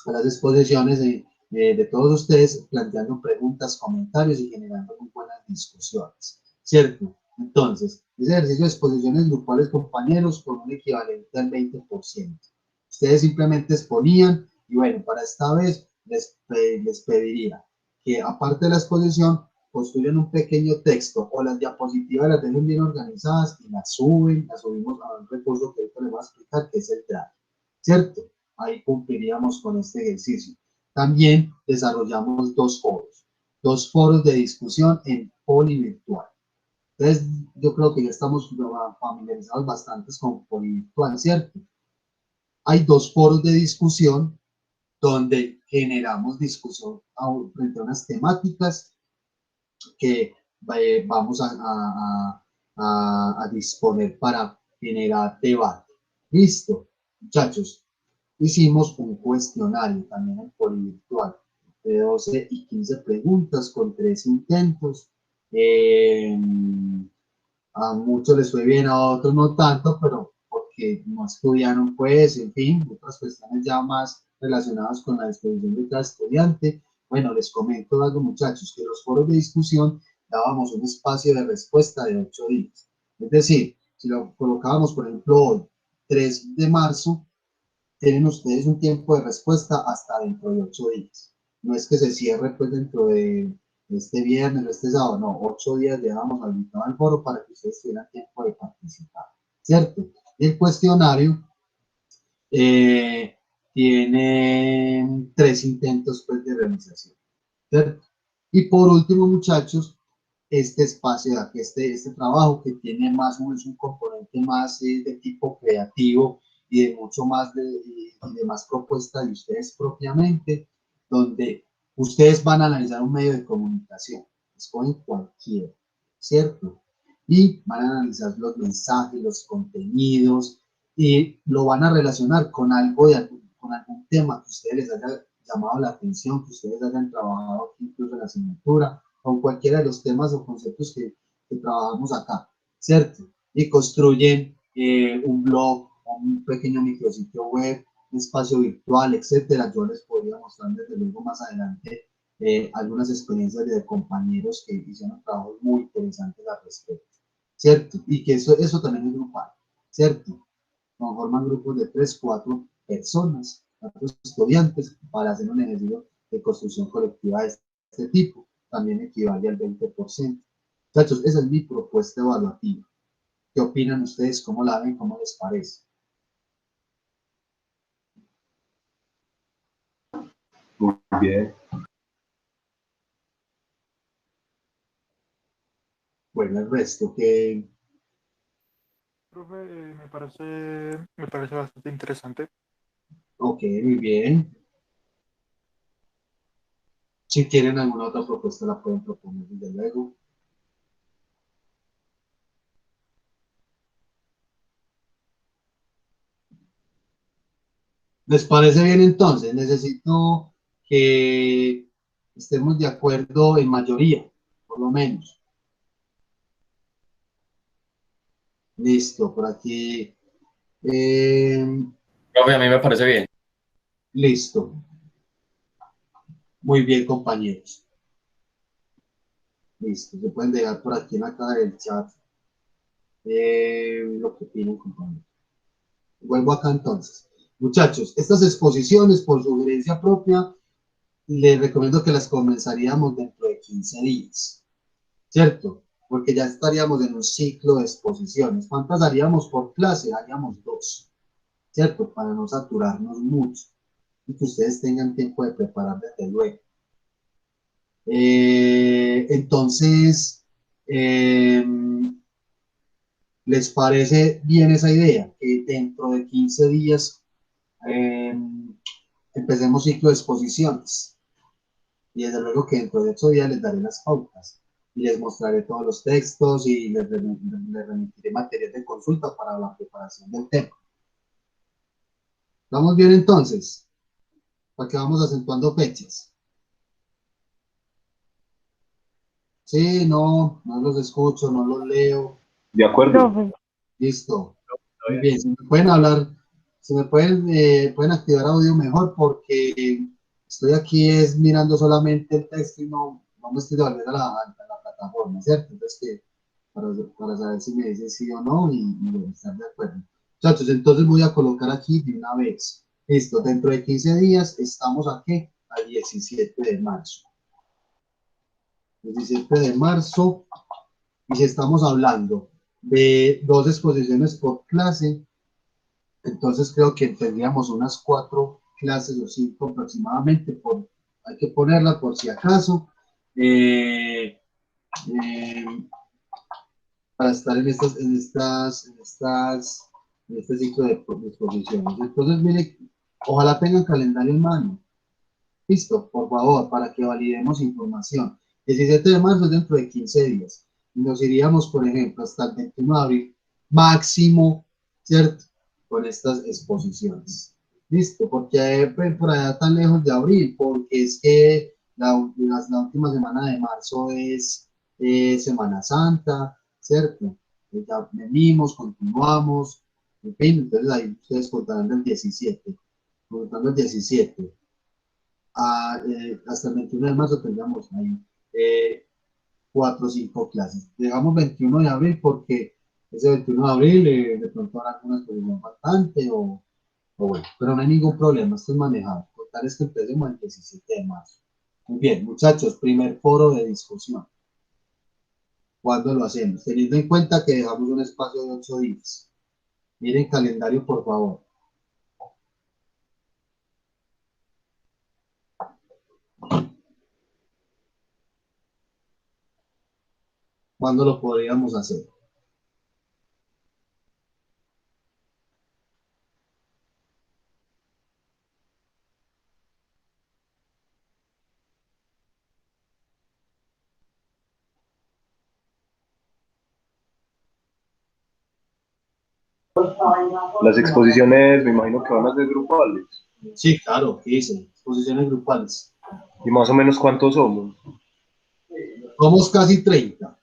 a las exposiciones de todos ustedes, planteando preguntas, comentarios y generando muy buenas discusiones, ¿cierto? Entonces, ese ejercicio de exposiciones grupales, compañeros, con un equivalente al 20%. Ustedes simplemente exponían y bueno, para esta vez les pediría que aparte de la exposición, construyan un pequeño texto o las diapositivas las dejen bien organizadas y las subimos a un recurso que ahorita les voy a explicar, que es el Drive, ¿cierto? Ahí cumpliríamos con este ejercicio. También desarrollamos dos foros de discusión en polivirtual. Entonces, yo creo que ya estamos familiarizados bastantes con polivirtual, ¿cierto? Hay dos foros de discusión donde generamos discusión frente a unas temáticas que vamos a disponer para generar debate. Listo, muchachos. Hicimos un cuestionario también en polivirtual de 12 y 15 preguntas con 3 intentos. A muchos les fue bien, a otros no tanto, pero porque no estudiaron, pues, en fin, otras cuestiones ya más relacionadas con la disposición de cada estudiante. Bueno, les comento algo, muchachos, que los foros de discusión dábamos un espacio de respuesta de 8 días. Es decir, si lo colocábamos, por ejemplo, hoy, 3 de marzo, tienen ustedes un tiempo de respuesta hasta dentro de 8 días. No es que se cierre pues dentro de este viernes o este sábado, no, 8 días llevamos habilitado al foro para que ustedes tengan tiempo de participar, ¿cierto? Y el cuestionario tiene 3 intentos pues de realización, ¿cierto? Y por último, muchachos, este espacio de aquí, este trabajo que tiene más un componente más de tipo creativo y de mucho más de más propuesta de ustedes propiamente, donde ustedes van a analizar un medio de comunicación, escogen cualquiera, ¿cierto? Y van a analizar los mensajes, los contenidos, y lo van a relacionar con algo con algún tema que ustedes les haya llamado la atención, que ustedes hayan trabajado incluso en la asignatura, con cualquiera de los temas o conceptos que trabajamos acá, ¿cierto? Y construyen un blog, un pequeño micrositio web, un espacio virtual, etcétera. Yo les podría mostrar desde luego más adelante algunas experiencias de compañeros que hicieron trabajos muy interesantes al respecto, ¿cierto? Y que eso también es grupal, ¿cierto? Conforman grupos de 3, 4 personas, 4 estudiantes, para hacer un ejercicio de construcción colectiva de este tipo. También equivale al 20%. Muchachos, esa es mi propuesta evaluativa. ¿Qué opinan ustedes? ¿Cómo la ven? ¿Cómo les parece? Muy bien. Bueno, el resto que... Profe, me parece bastante interesante. Ok, muy bien. Si quieren alguna otra propuesta la pueden proponer desde luego. ¿Les parece bien entonces? Necesito que estemos de acuerdo en mayoría, por lo menos. Listo, por aquí. Profe, a mí me parece bien. Listo. Muy bien, compañeros. Listo, se pueden dejar por aquí en la caja del chat lo que tienen, compañeros. Vuelvo acá entonces. Muchachos, estas exposiciones por sugerencia propia, les recomiendo que las comenzaríamos dentro de 15 días, ¿cierto? Porque ya estaríamos en un ciclo de exposiciones. ¿Cuántas haríamos por clase? Haríamos 2, ¿cierto? Para no saturarnos mucho y que ustedes tengan tiempo de preparar desde luego. Entonces, ¿les parece bien esa idea? Que dentro de 15 días empecemos ciclo de exposiciones. Y desde luego que dentro de 8 días les daré las pautas y les mostraré todos los textos y les remitiré material de consulta para la preparación del tema. ¿Vamos bien entonces? ¿Para que vamos acentuando fechas? Sí, no los escucho, no los leo. De acuerdo. Listo. Muy bien, si me pueden hablar, si me pueden activar audio mejor porque estoy aquí es mirando solamente el texto y no me estoy devolviendo a la plataforma, ¿cierto? Entonces, para saber si me dicen sí o no y estar de acuerdo. Muchachos, entonces voy a colocar aquí de una vez. Listo, dentro de 15 días estamos aquí al 17 de marzo. 17 de marzo, y si estamos hablando de 2 exposiciones por clase, entonces creo que tendríamos unas 4 clases o 5 aproximadamente, hay que ponerla por si acaso, para estar en este ciclo de exposiciones. Entonces, mire, ojalá tengan calendario en mano. Listo, por favor, para que validemos información. 17 de marzo dentro de 15 días. Y nos iríamos, por ejemplo, hasta el 21 de abril, máximo, ¿cierto? Con estas exposiciones. Listo, porque por allá tan lejos de abril, porque es que la última semana de marzo es Semana Santa, ¿cierto? Ya venimos, continuamos, en fin, entonces ahí ustedes contarán del 17, contando el 17. Hasta el 21 de marzo tendríamos ahí 4 o 5 clases. Dejamos 21 de abril porque ese 21 de abril de pronto habrá alguna exposición faltante o bueno, pero no hay ningún problema, esto es manejable. Total es que empecemos el 17 de marzo. Muy bien, muchachos, primer foro de discusión. ¿Cuándo lo hacemos? Teniendo en cuenta que dejamos un espacio de 8 días. Miren calendario, por favor. ¿Cuándo lo podríamos hacer? Las exposiciones me imagino que van a ser grupales. Sí, claro, ¿qué dicen? Exposiciones grupales. ¿Y más o menos cuántos somos? Somos casi 30.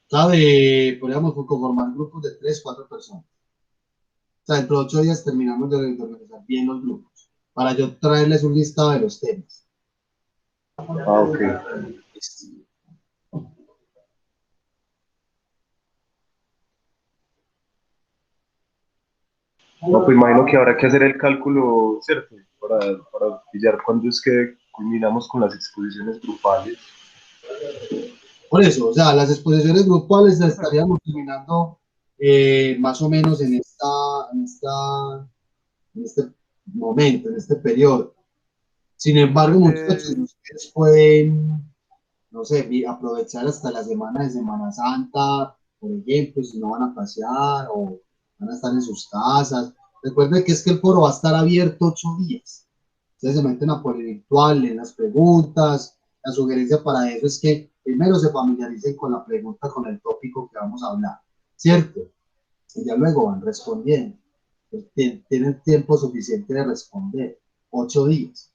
Podríamos conformar grupos de 3, 4 personas. O sea, dentro de 8 días terminamos de organizar bien los grupos, para yo traerles un listado de los temas. Ah, ok. No, pues imagino que habrá que hacer el cálculo, ¿cierto? Para pillar cuándo es que culminamos con las exposiciones grupales. Por eso, o sea, las exposiciones grupales las estaríamos terminando más o menos en este momento, en este periodo. Sin embargo, muchachos, ustedes pueden, no sé, aprovechar hasta la semana de Semana Santa, por ejemplo, si no van a pasear o van a estar en sus casas. Recuerden que es que el foro va a estar abierto 8 días. Ustedes se meten a Polivirtual, leen las preguntas. La sugerencia para eso es que primero se familiaricen con la pregunta, con el tópico que vamos a hablar, ¿cierto? Y ya luego van respondiendo. Tienen tiempo suficiente de responder. 8 días.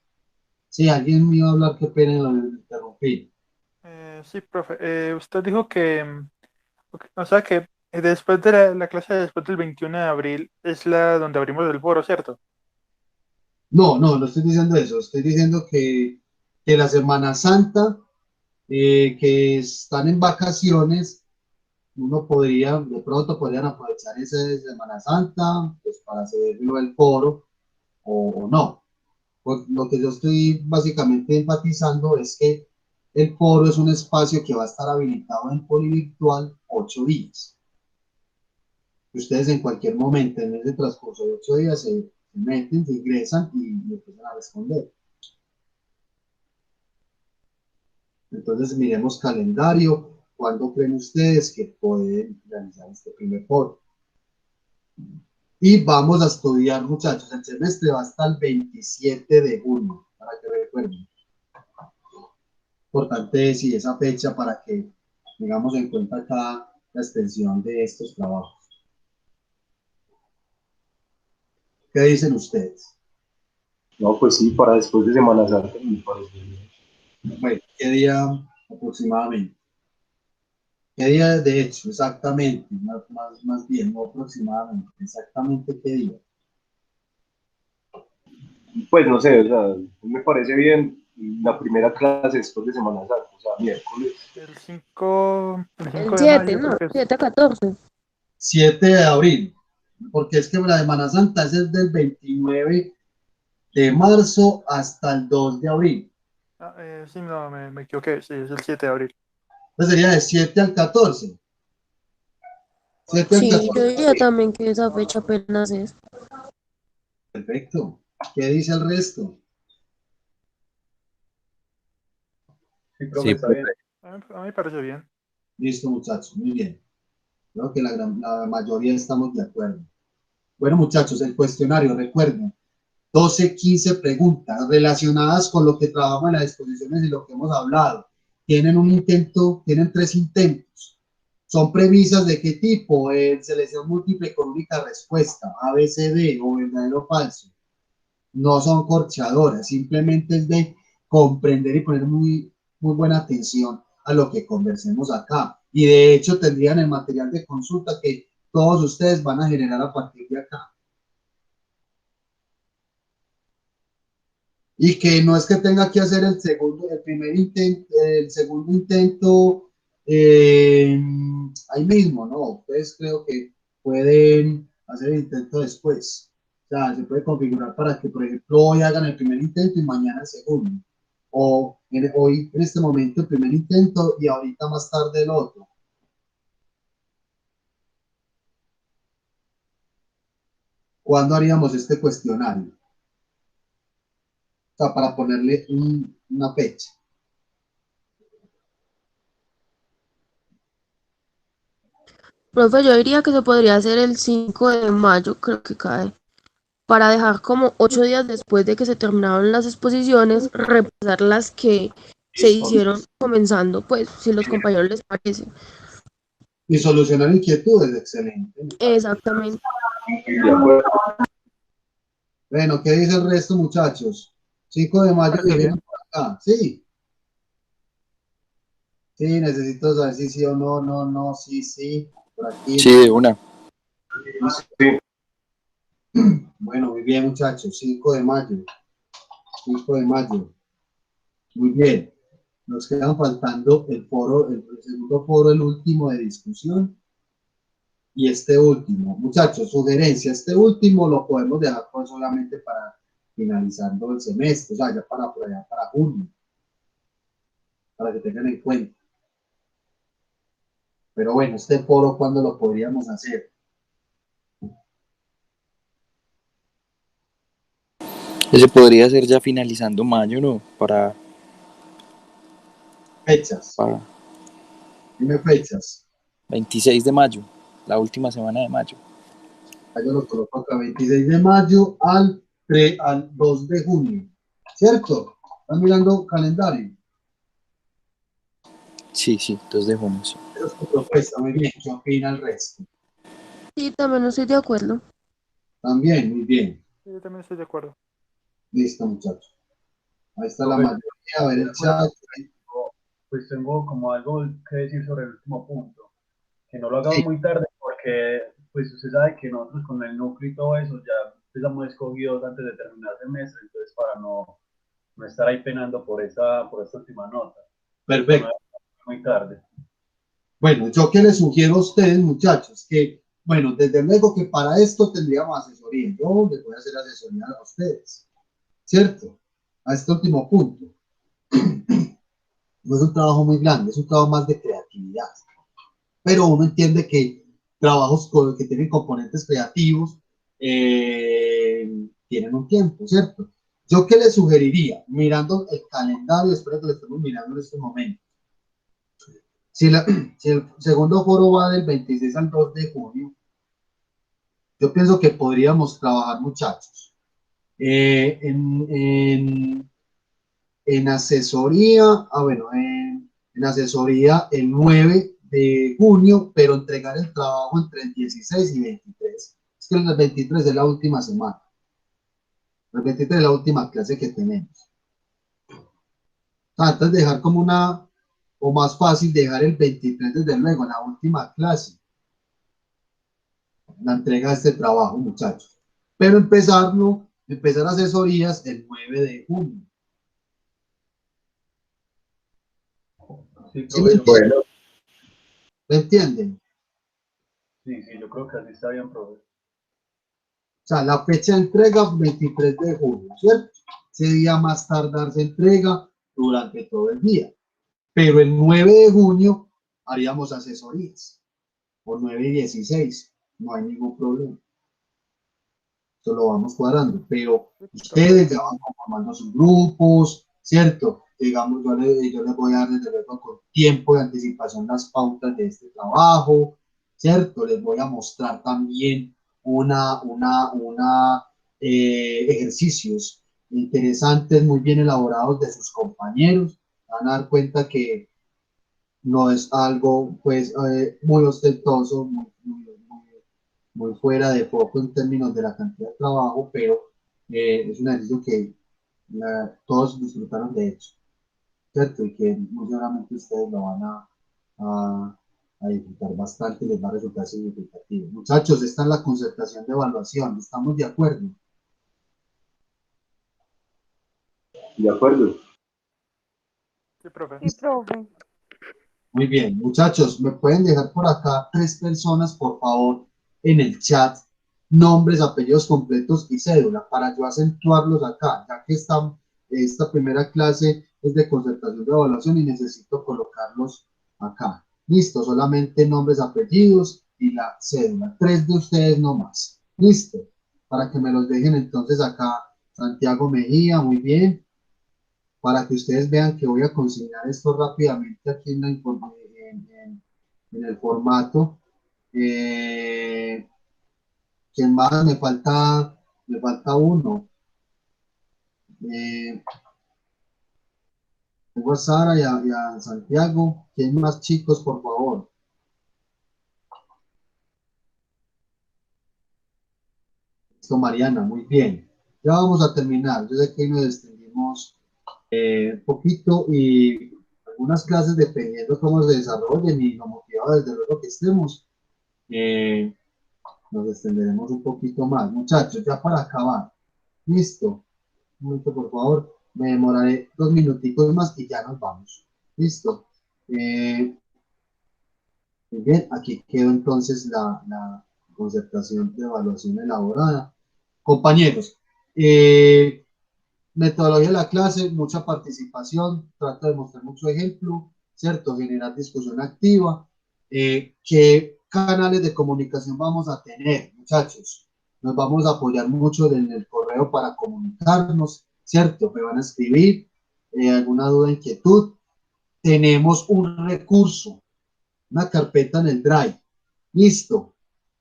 Sí, alguien me iba a hablar, qué pena lo interrumpí. Sí, profe. Usted dijo que, o sea, que después de la clase después del 21 de abril es la donde abrimos el foro, ¿cierto? No estoy diciendo eso, estoy diciendo que la Semana Santa, que están en vacaciones, uno podría, de pronto podrían aprovechar esa Semana Santa, pues para hacerlo el foro, o no. Pues lo que yo estoy básicamente enfatizando es que el foro es un espacio que va a estar habilitado en Polivirtual 8 días. Ustedes en cualquier momento, en ese transcurso de 8 días, se meten, se ingresan y empiezan a responder. Entonces miremos calendario, ¿cuándo creen ustedes que pueden realizar este primer foro? Y vamos a estudiar, muchachos, el semestre va hasta el 27 de junio, para que recuerden. Importante sí esa fecha para que tengamos en cuenta acá la extensión de estos trabajos. ¿Qué dicen ustedes? No, pues sí, para después de Semana Santa me parece bien. Bueno, ¿qué día aproximadamente? ¿Qué día de hecho? Exactamente, más bien, no aproximadamente, exactamente qué día. Pues no sé, o sea, me parece bien la primera clase después de Semana Santa, o sea, miércoles. El 5 El de 7, mayo ¿no? creo que es. 7 a 14. 7 de abril, porque es que la Semana Santa es desde el 29 de marzo hasta el 2 de abril. Sí, no, me equivoqué, sí, es el 7 de abril. Entonces sería de 7 al 14. 7 al Sí, yo 14. diría también que esa fecha apenas es. Perfecto. ¿Qué dice el resto? Sí, profe, Sí, está bien. profe. A mí me parece bien. Listo, muchachos, muy bien. Creo que la mayoría estamos de acuerdo. Bueno, muchachos, el cuestionario, recuerden, 12, 15 preguntas relacionadas con lo que trabajamos en las exposiciones y lo que hemos hablado. Tienen un intento, tienen 3 intentos. Son premisas de qué tipo, selección múltiple con única respuesta, A, B, C, D o verdadero o falso. No son corchadoras, simplemente es de comprender y poner muy buena atención a lo que conversemos acá. Y de hecho tendrían el material de consulta que todos ustedes van a generar a partir de acá. Y que no es que tenga que hacer el segundo intento ahí mismo, no. Ustedes creo que pueden hacer el intento después. O sea, se puede configurar para que, por ejemplo, hoy hagan el primer intento y mañana el segundo. O hoy, en este momento, el primer intento y ahorita más tarde el otro. ¿Cuándo haríamos este cuestionario? O sea, para ponerle una fecha. Profe, yo diría que se podría hacer el 5 de mayo, creo que cae, para dejar como 8 días después de que se terminaron las exposiciones, repasar las que se hicieron comenzando, pues, si los compañeros les parece. Y solucionar inquietudes, excelente. Exactamente. Bueno, ¿qué dice el resto, muchachos? 5 de mayo Parece dijeron bien. por acá. Sí. Sí, necesito saber si sí o no, no, sí, sí. Por aquí. Sí, de una. Sí. Bueno, muy bien, muchachos. 5 de mayo. 5 de mayo. Muy bien. Nos quedan faltando el foro, el segundo foro, el último de discusión. Y este último. Muchachos, sugerencia. Este último lo podemos dejar, pues, obviamente, para finalizando el semestre. O sea, ya para junio. Para que tengan en cuenta. Pero bueno, este foro, ¿cuándo lo podríamos hacer? Ese podría ser ya finalizando mayo, ¿no? Fechas. Dime fechas. 26 de mayo, la última semana de mayo. Ahí yo lo coloco acá, 26 de mayo al 2 de junio. ¿Cierto? ¿Están mirando calendario? Sí, 2 de junio, sí. Esa es tu propuesta, muy bien. ¿Qué opina el resto? Sí, también estoy de acuerdo. También, muy bien. Sí, yo también estoy de acuerdo. Listo, muchachos. Ahí está la Profe, mayoría. A ver el chat. pues tengo como algo que decir sobre el último punto. Que no lo hagamos Sí. muy tarde porque, pues usted sabe que nosotros con el núcleo y todo eso ya hemos escogido antes de terminar el semestre, entonces para no estar ahí penando por esta última nota. Perfecto. Muy tarde. Bueno, yo que les sugiero a ustedes, muchachos, que, bueno, desde luego que para esto tendríamos asesoría. Yo les voy a hacer asesoría a ustedes, ¿cierto? A este último punto. No es un trabajo muy grande, es un trabajo más de creatividad. Pero uno entiende que trabajos que tienen componentes creativos tienen un tiempo, ¿cierto? Yo qué les sugeriría, mirando el calendario, espero que lo estemos mirando en este momento. Si el segundo foro va del 26 al 2 de junio, yo pienso que podríamos trabajar, muchachos, en asesoría, en asesoría el 9 de junio, pero entregar el trabajo entre el 16 y 23. Es que el 23 es la última semana. El 23 es la última clase que tenemos. Antes de dejar como o más fácil dejar el 23 desde luego, la última clase. La entrega de este trabajo, muchachos. Pero empezar asesorías el 9 de junio. Sí, ¿Sí bueno. ¿Me entienden? Sí, yo creo que así está bien, profe. O sea, la fecha de entrega 23 de junio, ¿cierto? Ese día más tardar se entrega durante todo el día. Pero el 9 de junio haríamos asesorías. O 9 y 16. No hay ningún problema. Eso lo vamos cuadrando. Pero ustedes ya van conformando sus grupos, ¿cierto? Digamos, yo les voy a dar desde luego con tiempo de anticipación las pautas de este trabajo, ¿cierto? Les voy a mostrar también ejercicios interesantes, muy bien elaborados de sus compañeros. Van a dar cuenta que no es algo, pues, muy ostentoso, muy fuera de foco en términos de la cantidad de trabajo, pero es un ejercicio que todos disfrutaron de hecho, ¿cierto? Y que muy seguramente ustedes lo van a disfrutar bastante y les va a resultar significativo. Muchachos, esta es la concertación de evaluación, ¿estamos de acuerdo? De acuerdo. Sí, profe. Sí, profe. Muy bien, muchachos, ¿me pueden dejar por acá 3 personas, por favor, en el chat? Nombres, apellidos completos y cédula, para yo acentuarlos acá, ya que esta primera clase es de concertación de evaluación y necesito colocarlos acá. Listo, solamente nombres, apellidos y la cédula. 3 de ustedes nomás. Listo, para que me los dejen entonces acá. Santiago Mejía, muy bien. Para que ustedes vean que voy a consignar esto rápidamente aquí en el formato. ¿Quién más? Me falta uno. Tengo a Sara y a Santiago. ¿Quién más, chicos, por favor? Listo, Mariana, muy bien. Ya vamos a terminar. Yo sé que nos extendimos un poquito y algunas clases, dependiendo cómo se desarrollen y lo motivado desde luego que estemos, nos extenderemos un poquito más. Muchachos, ya para acabar. Listo. Un momento, por favor. Me demoraré 2 minuticos más y ya nos vamos. Listo. Muy bien, aquí quedó entonces la concertación de evaluación elaborada. Compañeros, metodología de la clase, mucha participación, trato de mostrar mucho ejemplo, ¿cierto? Generar discusión activa. ¿Qué canales de comunicación vamos a tener, muchachos? Nos vamos a apoyar mucho en el correo para comunicarnos, ¿cierto? Me van a escribir alguna duda, inquietud. Tenemos un recurso, una carpeta en el Drive, listo,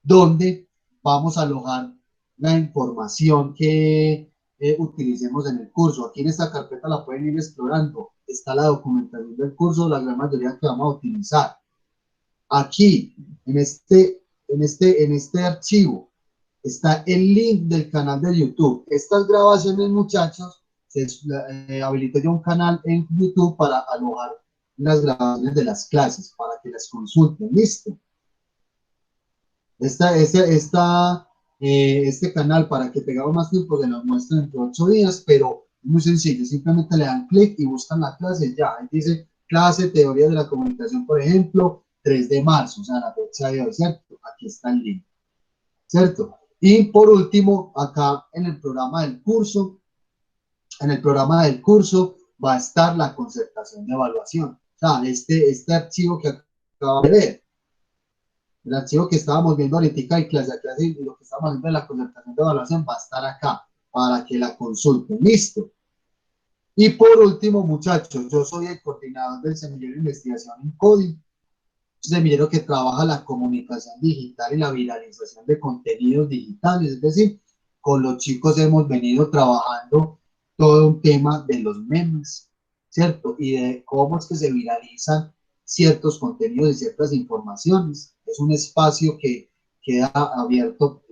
donde vamos a alojar la información que utilicemos en el curso. Aquí en esta carpeta la pueden ir explorando. Está la documentación del curso, la gran mayoría que vamos a utilizar. Aquí, en este archivo, está el link del canal de YouTube. Estas grabaciones, muchachos, habilito yo un canal en YouTube para alojar las grabaciones de las clases, para que las consulten. Listo. Esta este canal para que tengamos más tiempo, se nos muestra dentro de 8 días, pero es muy sencillo, simplemente le dan clic y buscan la clase, ya, ahí dice clase teoría de la comunicación, por ejemplo, 3 de marzo, o sea, la fecha de hoy, ¿cierto? Aquí está el link, ¿cierto? Y por último, acá en el programa del curso, va a estar la concertación de evaluación. O sea, este archivo que acabamos de ver, el archivo que estábamos viendo ahorita y clase a clase, y lo que estamos haciendo en la concertación de evaluación va a estar acá para que la consulten. Listo. Y por último, muchachos, yo soy el coordinador del semillero de investigación en Coding, un semillero que trabaja la comunicación digital y la viralización de contenidos digitales, es decir, con los chicos hemos venido trabajando todo un tema de los memes, ¿cierto? Y de cómo es que se viralizan ciertos contenidos y ciertas informaciones. Es un espacio que queda abierto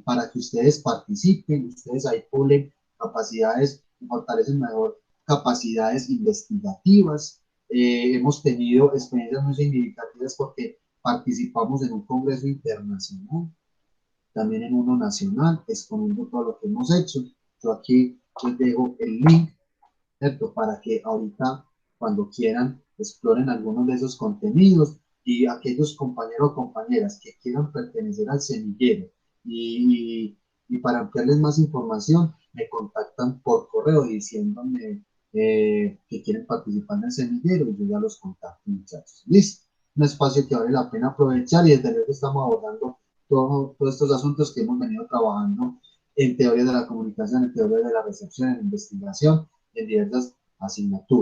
para que ustedes participen, ustedes ahí pulen capacidades, fortalecen mejor capacidades investigativas. Hemos tenido experiencias muy significativas porque participamos en un congreso internacional, también en uno nacional, exponiendo todo lo que hemos hecho. Yo aquí les dejo el link, ¿cierto? Para que ahorita, cuando quieran, exploren algunos de esos contenidos, y aquellos compañeros o compañeras que quieran pertenecer al semillero y para ampliarles más información, me contactan por correo diciéndome que quieren participar en el semillero y yo ya los contacto, muchachos. Listo. Un espacio que vale la pena aprovechar y desde luego estamos abordando todos estos asuntos que hemos venido trabajando en teoría de la comunicación, en teoría de la recepción, en investigación, en diversas asignaturas.